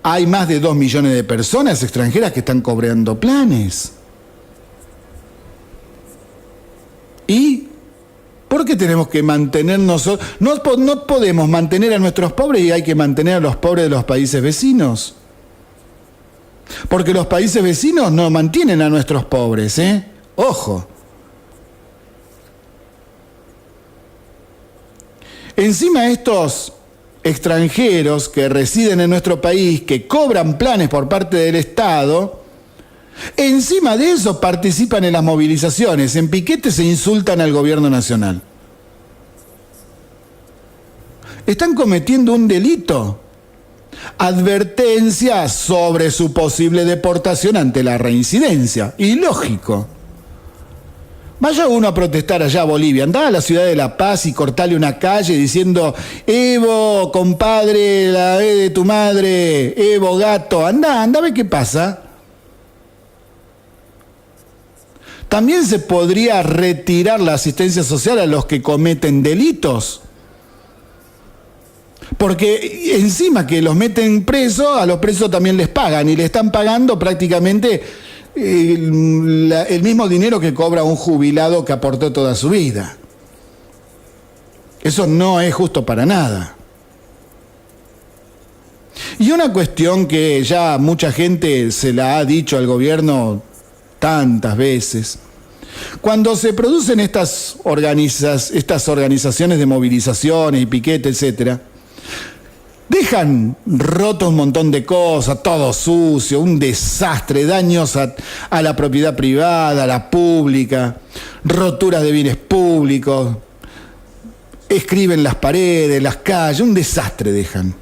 Hay más de 2 millones de personas extranjeras que están cobrando planes. ¿Y por qué tenemos que mantenernos? No podemos mantener a nuestros pobres y hay que mantener a los pobres de los países vecinos. Porque los países vecinos no mantienen a nuestros pobres, ¿eh? Ojo. Encima estos extranjeros que residen en nuestro país, que cobran planes por parte del Estado, encima de eso participan en las movilizaciones, en piquetes e insultan al gobierno nacional. Están cometiendo un delito. Advertencia sobre su posible deportación ante la reincidencia. Ilógico. Vaya uno a protestar allá a Bolivia, andá a la ciudad de La Paz y cortale una calle diciendo: Evo, compadre, la B de tu madre, Evo, gato, andá a ver qué pasa. También se podría retirar la asistencia social a los que cometen delitos. Porque encima que los meten presos, a los presos también les pagan y le están pagando prácticamente el mismo dinero que cobra un jubilado que aportó toda su vida. Eso no es justo para nada. Y una cuestión que ya mucha gente se la ha dicho al gobierno tantas veces: cuando se producen estas organizaciones de movilizaciones y piquete, etcétera, dejan rotos un montón de cosas, todo sucio, un desastre, daños a la propiedad privada, a la pública, roturas de bienes públicos, escriben las paredes, las calles, un desastre dejan.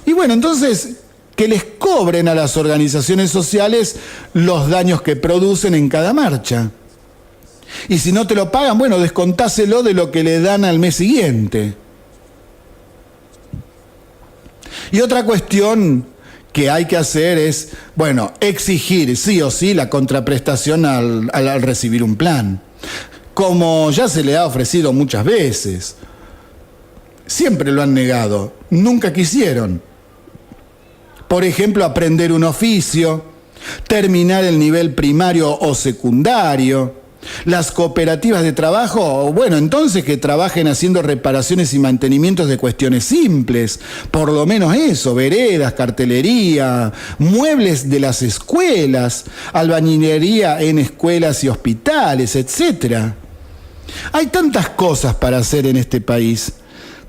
Y bueno, entonces, que les cobren a las organizaciones sociales los daños que producen en cada marcha. Y si no te lo pagan, bueno, descontáselo de lo que le dan al mes siguiente. Y otra cuestión que hay que hacer es, bueno, exigir sí o sí la contraprestación al recibir un plan. Como ya se le ha ofrecido muchas veces. Siempre lo han negado, nunca quisieron. Por ejemplo, aprender un oficio, terminar el nivel primario o secundario. Las cooperativas de trabajo, bueno, entonces que trabajen haciendo reparaciones y mantenimientos de cuestiones simples, por lo menos eso, veredas, cartelería, muebles de las escuelas, albañilería en escuelas y hospitales, etc. Hay tantas cosas para hacer en este país,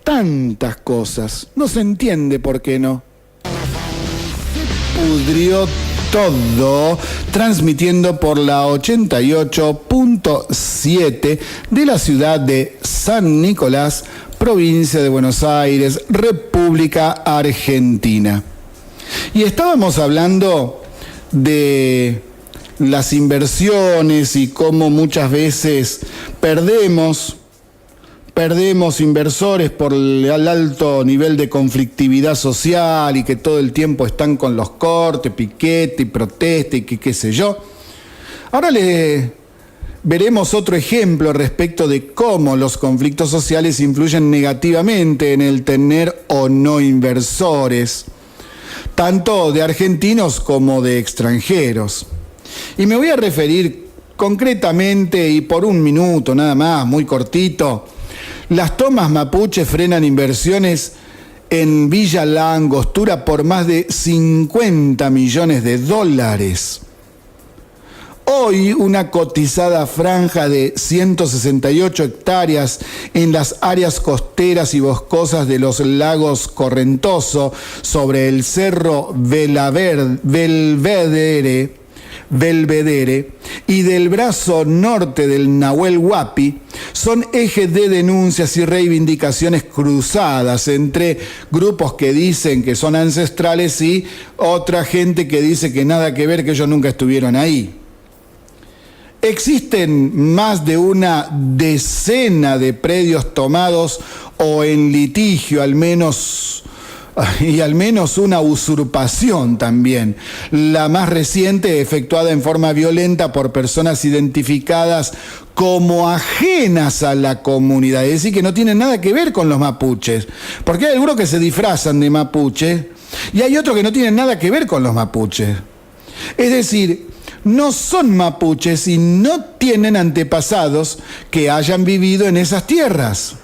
tantas cosas, no se entiende por qué no. Pudrió todo, transmitiendo por la 88.7 de la ciudad de San Nicolás, provincia de Buenos Aires, República Argentina. Y estábamos hablando de las inversiones y cómo muchas veces perdemos inversores por el alto nivel de conflictividad social y que todo el tiempo están con los cortes, piquete y protesta y qué sé yo. Ahora veremos otro ejemplo respecto de cómo los conflictos sociales influyen negativamente en el tener o no inversores, tanto de argentinos como de extranjeros. Y me voy a referir concretamente y por un minuto nada más, muy cortito. Las tomas mapuche frenan inversiones en Villa La Angostura por más de 50 millones de dólares. Hoy, una cotizada franja de 168 hectáreas en las áreas costeras y boscosas de los lagos Correntoso, sobre el cerro Belvedere y del brazo norte del Nahuel Huapi, son ejes de denuncias y reivindicaciones cruzadas entre grupos que dicen que son ancestrales y otra gente que dice que nada que ver, que ellos nunca estuvieron ahí. Existen más de una decena de predios tomados o en litigio, al menos una usurpación también, la más reciente efectuada en forma violenta por personas identificadas como ajenas a la comunidad, es decir, que no tienen nada que ver con los mapuches, porque hay algunos que se disfrazan de mapuche y hay otros que no tienen nada que ver con los mapuches, es decir, no son mapuches y no tienen antepasados que hayan vivido en esas tierras.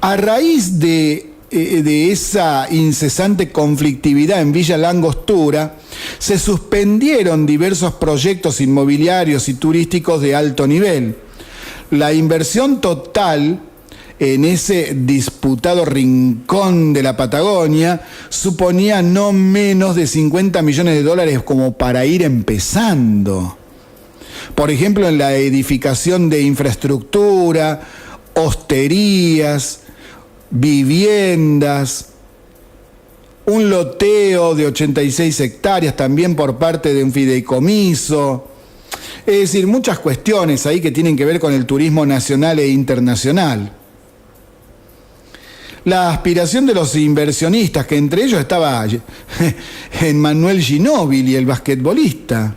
A raíz de esa incesante conflictividad en Villa La Angostura, se suspendieron diversos proyectos inmobiliarios y turísticos de alto nivel. La inversión total en ese disputado rincón de la Patagonia suponía no menos de 50 millones de dólares como para ir empezando. Por ejemplo, en la edificación de infraestructura, hosterías, viviendas, un loteo de 86 hectáreas también por parte de un fideicomiso. Es decir, muchas cuestiones ahí que tienen que ver con el turismo nacional e internacional. La aspiración de los inversionistas, que entre ellos estaba Emmanuel Ginóbili, el basquetbolista.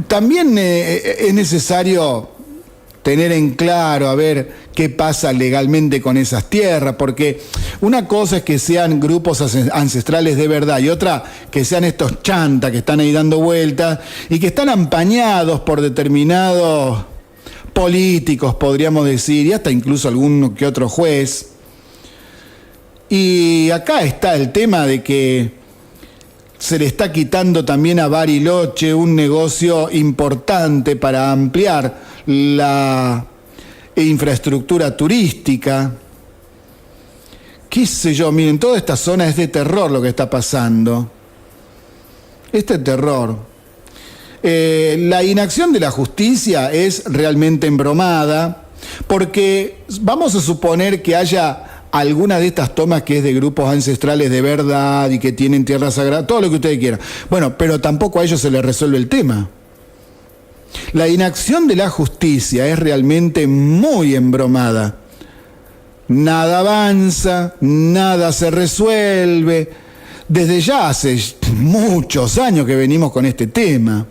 También es necesario tener en claro, a ver qué pasa legalmente con esas tierras, porque una cosa es que sean grupos ancestrales de verdad y otra que sean estos chantas que están ahí dando vueltas y que están empañados por determinados políticos, podríamos decir, y hasta incluso alguno que otro juez. Y acá está el tema de que se le está quitando también a Bariloche un negocio importante para ampliar la infraestructura turística. Qué sé yo, miren, toda esta zona es de terror lo que está pasando. Este terror. La inacción de la justicia es realmente embromada, porque vamos a suponer que haya alguna de estas tomas que es de grupos ancestrales de verdad y que tienen tierra sagrada, todo lo que ustedes quieran. Bueno, pero tampoco a ellos se les resuelve el tema. La inacción de la justicia es realmente muy embromada. Nada avanza, nada se resuelve. Desde ya hace muchos años que venimos con este tema.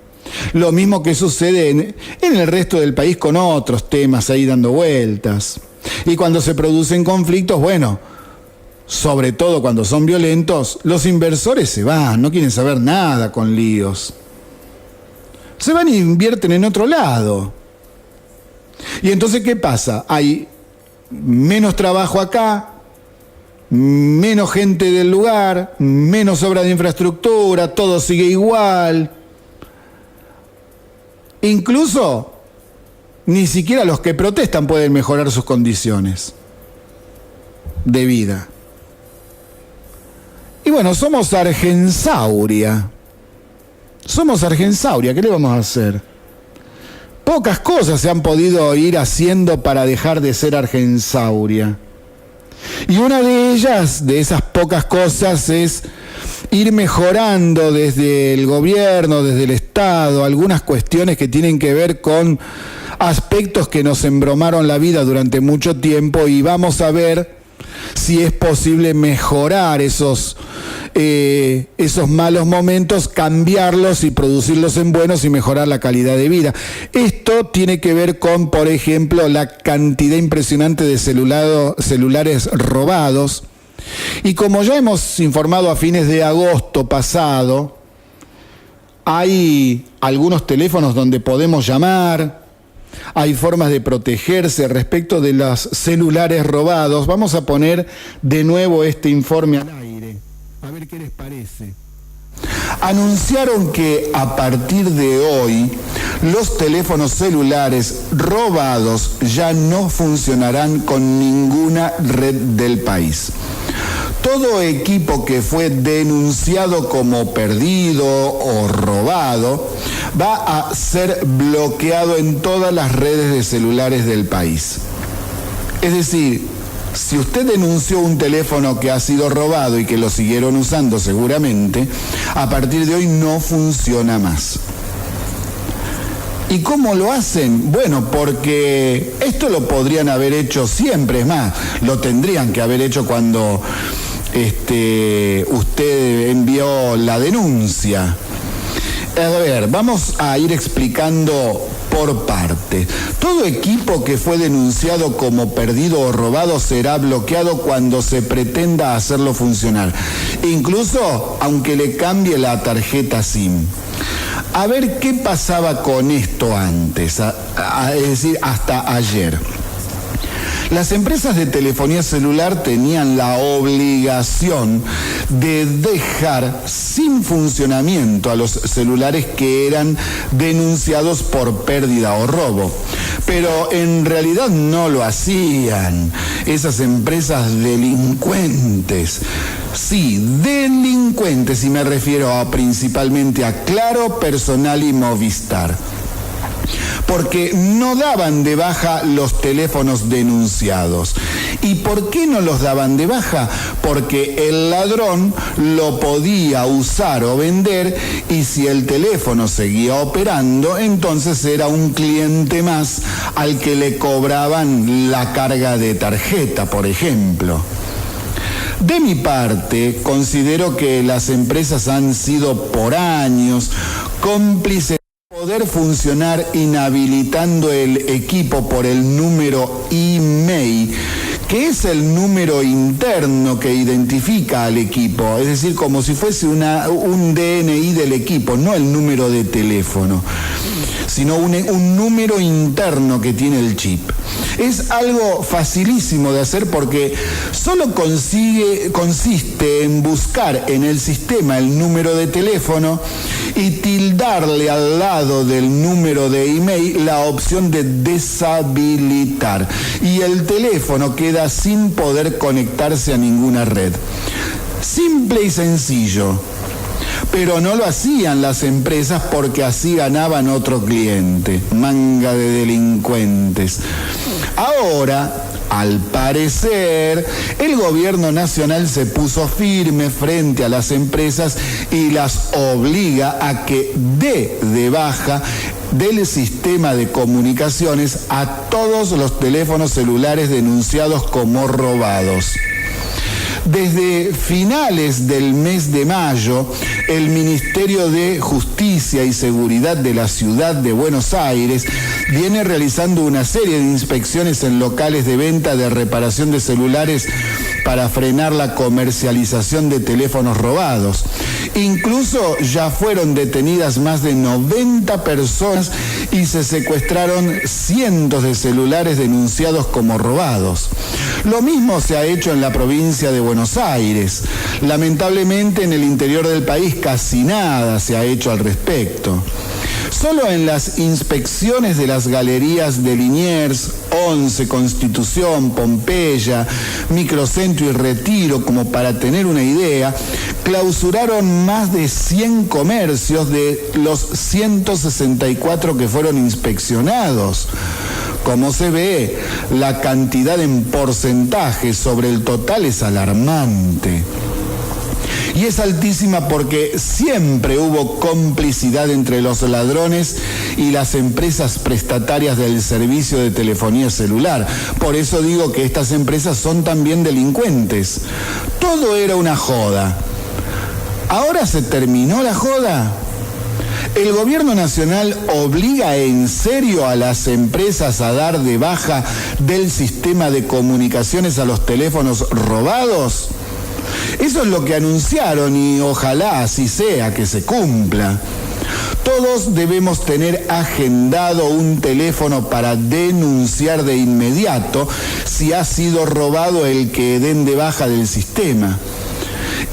Lo mismo que sucede en el resto del país con otros temas ahí dando vueltas. Y cuando se producen conflictos, bueno, sobre todo cuando son violentos, los inversores se van, no quieren saber nada con líos. Se van e invierten en otro lado. Y entonces, ¿qué pasa? Hay menos trabajo acá, menos gente del lugar, menos obra de infraestructura, todo sigue igual. Incluso ni siquiera los que protestan pueden mejorar sus condiciones de vida. Y bueno, somos Argensauria. Somos Argensauria, ¿qué le vamos a hacer? Pocas cosas se han podido ir haciendo para dejar de ser Argensauria. Y una de ellas, de esas pocas cosas, es ir mejorando desde el gobierno, desde el Estado, algunas cuestiones que tienen que ver con aspectos que nos embromaron la vida durante mucho tiempo, y vamos a ver si es posible mejorar esos malos momentos, cambiarlos y producirlos en buenos y mejorar la calidad de vida. Esto tiene que ver con, por ejemplo, la cantidad impresionante de celulares robados. Y como ya hemos informado a fines de agosto pasado, hay algunos teléfonos donde podemos llamar. Hay formas de protegerse respecto de los celulares robados. Vamos a poner de nuevo este informe al aire, a ver qué les parece. Anunciaron que a partir de hoy los teléfonos celulares robados ya no funcionarán con ninguna red del país. Todo equipo que fue denunciado como perdido o robado va a ser bloqueado en todas las redes de celulares del país. Es decir, si usted denunció un teléfono que ha sido robado y que lo siguieron usando seguramente, a partir de hoy no funciona más. ¿Y cómo lo hacen? Bueno, porque esto lo podrían haber hecho siempre, es más, lo tendrían que haber hecho cuando usted envió la denuncia. A ver, vamos a ir explicando por parte. Todo equipo que fue denunciado como perdido o robado será bloqueado cuando se pretenda hacerlo funcionar, incluso aunque le cambie la tarjeta SIM. A ver qué pasaba con esto antes, es decir, hasta ayer. Las empresas de telefonía celular tenían la obligación de dejar sin funcionamiento a los celulares que eran denunciados por pérdida o robo. Pero en realidad no lo hacían. Esas empresas delincuentes. Sí, delincuentes, y me refiero principalmente a Claro, Personal y Movistar. Porque no daban de baja los teléfonos denunciados. ¿Y por qué no los daban de baja? Porque el ladrón lo podía usar o vender, y si el teléfono seguía operando, entonces era un cliente más al que le cobraban la carga de tarjeta, por ejemplo. De mi parte, considero que las empresas han sido por años cómplices de poder funcionar inhabilitando el equipo por el número email, que es el número interno que identifica al equipo, es decir, como si fuese un DNI del equipo, no el número de teléfono, sino un número interno que tiene el chip. Es algo facilísimo de hacer porque solo consiste en buscar en el sistema el número de teléfono y tildarle al lado del número de email la opción de deshabilitar. Y el teléfono queda sin poder conectarse a ninguna red. Simple y sencillo. Pero no lo hacían las empresas porque así ganaban otro cliente. Manga de delincuentes. Ahora, al parecer, el gobierno nacional se puso firme frente a las empresas y las obliga a que dé de baja del sistema de comunicaciones a todos los teléfonos celulares denunciados como robados. Desde finales del mes de mayo, el Ministerio de Justicia y Seguridad de la Ciudad de Buenos Aires viene realizando una serie de inspecciones en locales de venta de reparación de celulares para frenar la comercialización de teléfonos robados. Incluso ya fueron detenidas más de 90 personas y se secuestraron cientos de celulares denunciados como robados. Lo mismo se ha hecho en la provincia de Buenos Aires. Lamentablemente en el interior del país casi nada se ha hecho al respecto. Solo en las inspecciones de las galerías de Liniers, 11, Constitución, Pompeya, Microcentro y Retiro, como para tener una idea, clausuraron más de 100 comercios de los 164 que fueron inspeccionados. Como se ve, la cantidad en porcentaje sobre el total es alarmante. Y es altísima porque siempre hubo complicidad entre los ladrones y las empresas prestatarias del servicio de telefonía celular. Por eso digo que estas empresas son también delincuentes. Todo era una joda. ¿Ahora se terminó la joda? ¿El gobierno nacional obliga en serio a las empresas a dar de baja del sistema de comunicaciones a los teléfonos robados? Eso es lo que anunciaron y ojalá así sea, que se cumpla. Todos debemos tener agendado un teléfono para denunciar de inmediato si ha sido robado el que den de baja del sistema.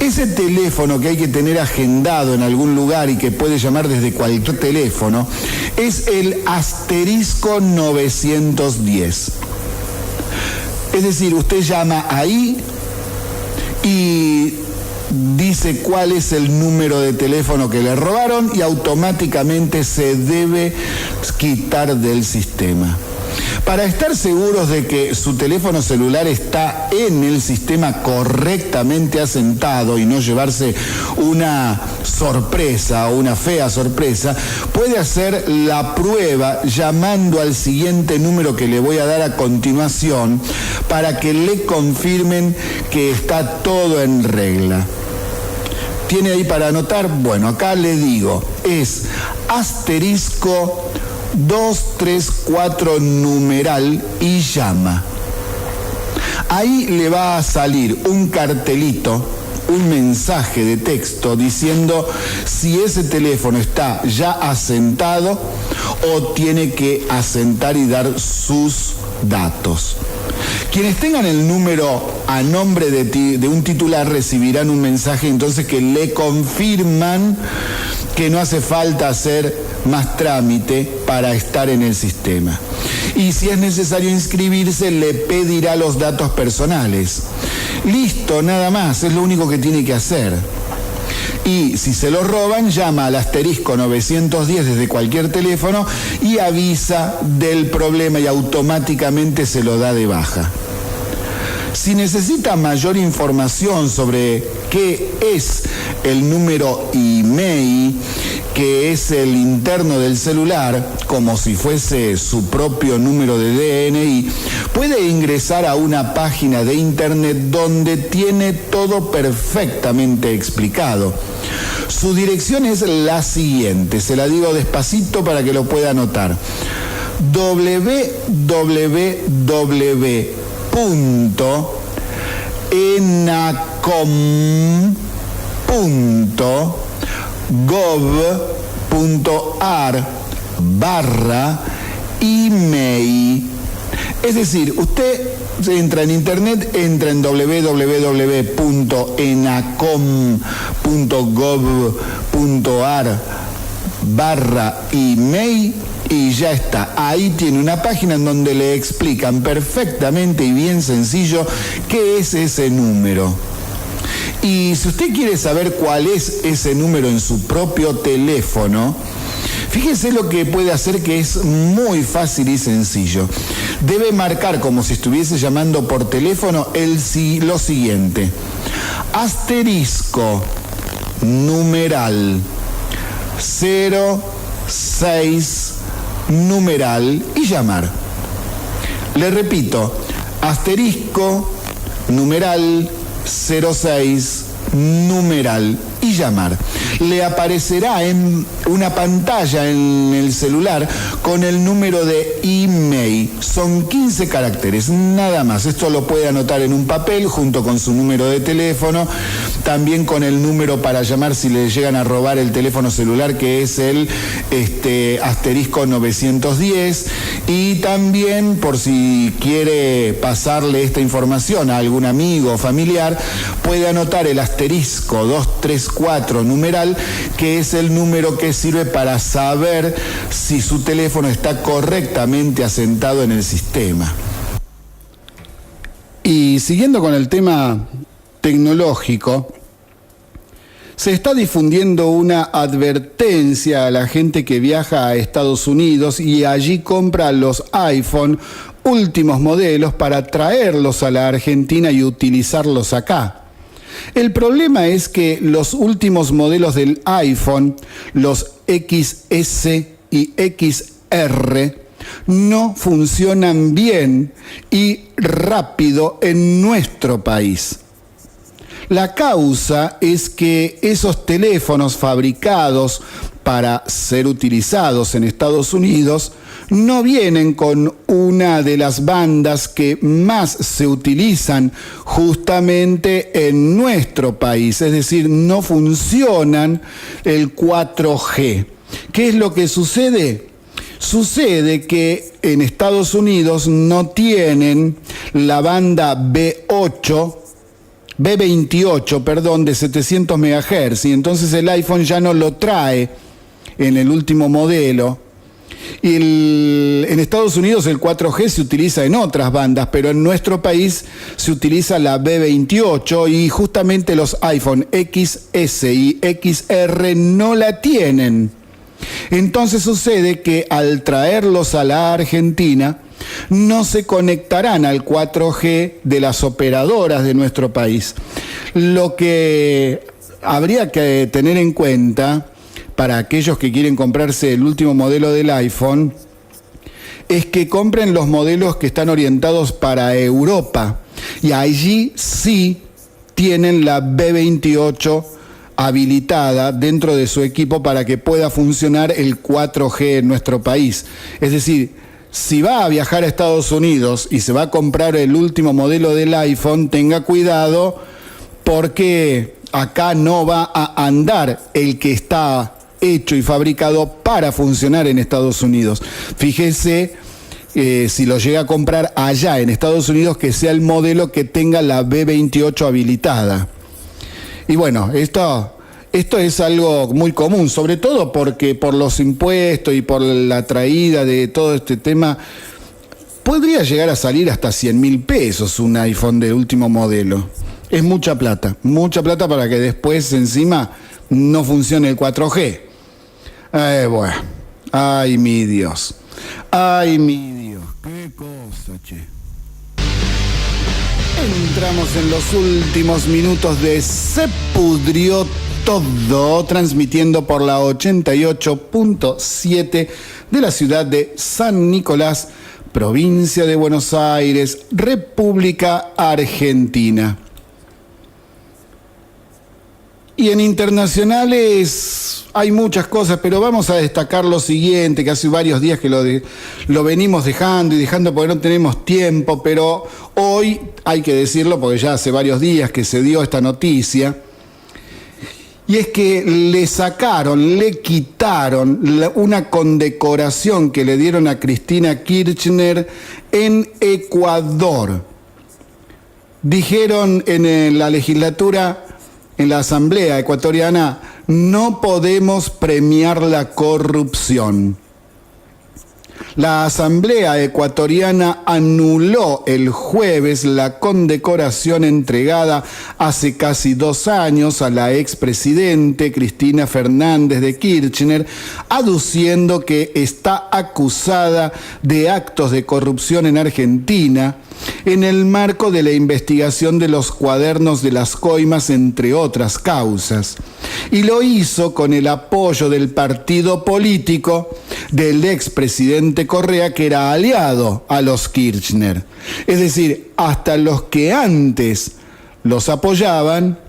Ese teléfono que hay que tener agendado en algún lugar y que puede llamar desde cualquier teléfono es el asterisco 910. Es decir, usted llama ahí y dice cuál es el número de teléfono que le robaron y automáticamente se debe quitar del sistema. Para estar seguros de que su teléfono celular está en el sistema correctamente asentado y no llevarse una sorpresa o una fea sorpresa, puede hacer la prueba llamando al siguiente número que le voy a dar a continuación para que le confirmen que está todo en regla. ¿Tiene ahí para anotar? Bueno, acá le digo, es asterisco 234 numeral y llama. Ahí le va a salir un cartelito, un mensaje de texto diciendo si ese teléfono está ya asentado o tiene que asentar y dar sus datos. Quienes tengan el número a nombre de un titular recibirán un mensaje entonces que le confirman que no hace falta hacer más trámite para estar en el sistema. Y si es necesario inscribirse, le pedirá los datos personales. Listo, nada más, es lo único que tiene que hacer. Y si se lo roban, llama al asterisco 910 desde cualquier teléfono y avisa del problema y automáticamente se lo da de baja. Si necesita mayor información sobre qué es el número email, que es el interno del celular, como si fuese su propio número de DNI, puede ingresar a una página de internet donde tiene todo perfectamente explicado. Su dirección es la siguiente, se la digo despacito para que lo pueda anotar: www.enacom.gov.ar/email. Es decir, usted entra en internet, entra en www.enacom.gov.ar/email y ya está. Ahí tiene una página en donde le explican perfectamente y bien sencillo qué es ese número. Y si usted quiere saber cuál es ese número en su propio teléfono, fíjese lo que puede hacer, que es muy fácil y sencillo. Debe marcar, como si estuviese llamando por teléfono, lo siguiente: asterisco numeral 06 numeral y llamar. Le repito, asterisco numeral 06 numeral y llamar. Le aparecerá en una pantalla en el celular con el número de email. Son 15 caracteres, nada más. Esto lo puede anotar en un papel junto con su número de teléfono, también con el número para llamar si le llegan a robar el teléfono celular, que es el asterisco 910, y también, por si quiere pasarle esta información a algún amigo o familiar, puede anotar el asterisco 234 numeral, que es el número que sirve para saber si su teléfono está correctamente asentado en el sistema. Y siguiendo con el tema tecnológico, se está difundiendo una advertencia a la gente que viaja a Estados Unidos y allí compra los iPhone últimos modelos para traerlos a la Argentina y utilizarlos acá. El problema es que los últimos modelos del iPhone, los XS y XR, no funcionan bien y rápido en nuestro país. La causa es que esos teléfonos fabricados para ser utilizados en Estados Unidos no vienen con una de las bandas que más se utilizan justamente en nuestro país, es decir, no funcionan el 4G. ¿Qué es lo que sucede? Sucede que en Estados Unidos no tienen la banda B28, de 700 MHz, y entonces el iPhone ya no lo trae en el último modelo. Y en Estados Unidos el 4G se utiliza en otras bandas, pero en nuestro país se utiliza la B28 y justamente los iPhone XS y XR no la tienen. Entonces sucede que al traerlos a la Argentina no se conectarán al 4G de las operadoras de nuestro país. Lo que habría que tener en cuenta para aquellos que quieren comprarse el último modelo del iPhone es que compren los modelos que están orientados para Europa, y allí sí tienen la B28 habilitada dentro de su equipo para que pueda funcionar el 4G en nuestro país. Es decir, si va a viajar a Estados Unidos y se va a comprar el último modelo del iPhone, tenga cuidado, porque acá no va a andar el que está hecho y fabricado para funcionar en Estados Unidos. Fíjese, si lo llega a comprar allá en Estados Unidos, que sea el modelo que tenga la B28 habilitada. Y bueno, esto es algo muy común, sobre todo porque por los impuestos y por la traída de todo este tema, podría llegar a salir hasta 100.000 pesos un iPhone de último modelo. Es mucha plata para que después encima no funcione el 4G. Bueno, ay mi Dios, qué cosa, che. Entramos en los últimos minutos de Se Pudrió todo, transmitiendo por la 88.7 de la ciudad de San Nicolás, provincia de Buenos Aires, República Argentina. Y en internacionales hay muchas cosas, pero vamos a destacar lo siguiente, que hace varios días que lo venimos dejando porque no tenemos tiempo, pero hoy hay que decirlo porque ya hace varios días que se dio esta noticia. Y es que le quitaron una condecoración que le dieron a Cristina Kirchner en Ecuador. Dijeron en la legislatura, en la Asamblea Ecuatoriana, no podemos premiar la corrupción. La Asamblea Ecuatoriana anuló el jueves la condecoración entregada hace casi 2 años a la expresidente Cristina Fernández de Kirchner, aduciendo que está acusada de actos de corrupción en Argentina en el marco de la investigación de los cuadernos de las coimas, entre otras causas. Y lo hizo con el apoyo del partido político del expresidente Correa, que era aliado a los Kirchner. Es decir, hasta los que antes los apoyaban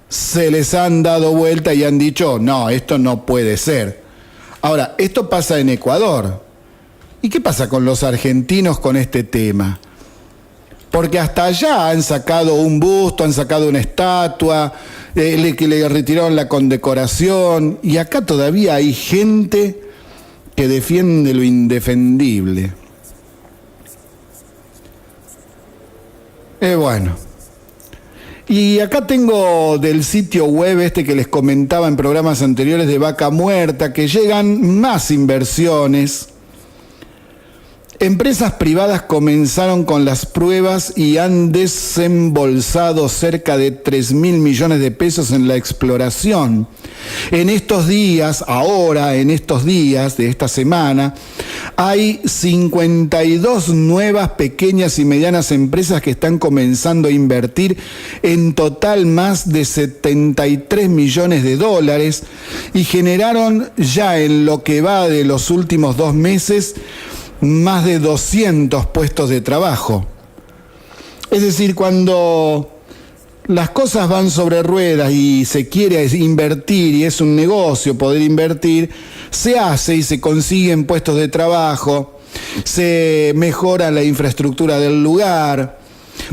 se les han dado vuelta y han dicho, no, esto no puede ser. Ahora, esto pasa en Ecuador. ¿Y qué pasa con los argentinos con este tema? Porque hasta allá han sacado un busto, han sacado una estatua, que le retiraron la condecoración, y acá todavía hay gente que defiende lo indefendible. Bueno. Y acá tengo del sitio web que les comentaba en programas anteriores de Vaca Muerta, que llegan más inversiones. Empresas privadas comenzaron con las pruebas y han desembolsado cerca de 3.000 millones de pesos en la exploración. En estos días de esta semana, hay 52 nuevas pequeñas y medianas empresas que están comenzando a invertir, en total más de 73 millones de dólares, y generaron ya en lo que va de los últimos 2 meses más de 200 puestos de trabajo. Es decir, cuando las cosas van sobre ruedas y se quiere invertir y es un negocio poder invertir, se hace y se consiguen puestos de trabajo, se mejora la infraestructura del lugar,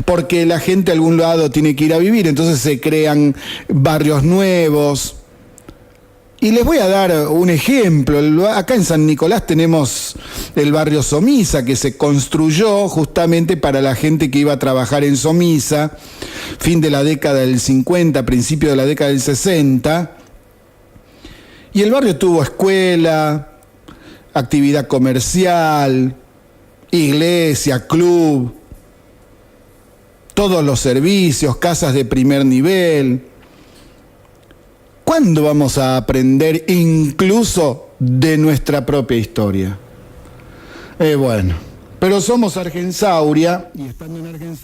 porque la gente a algún lado tiene que ir a vivir, entonces se crean barrios nuevos. Y les voy a dar un ejemplo. Acá en San Nicolás tenemos el barrio Somisa, que se construyó justamente para la gente que iba a trabajar en Somisa, fin de la década del 50, principio de la década del 60. Y el barrio tuvo escuela, actividad comercial, iglesia, club, todos los servicios, casas de primer nivel. ¿Cuándo vamos a aprender incluso de nuestra propia historia? Bueno, pero somos Argensauria y estando en Argensauria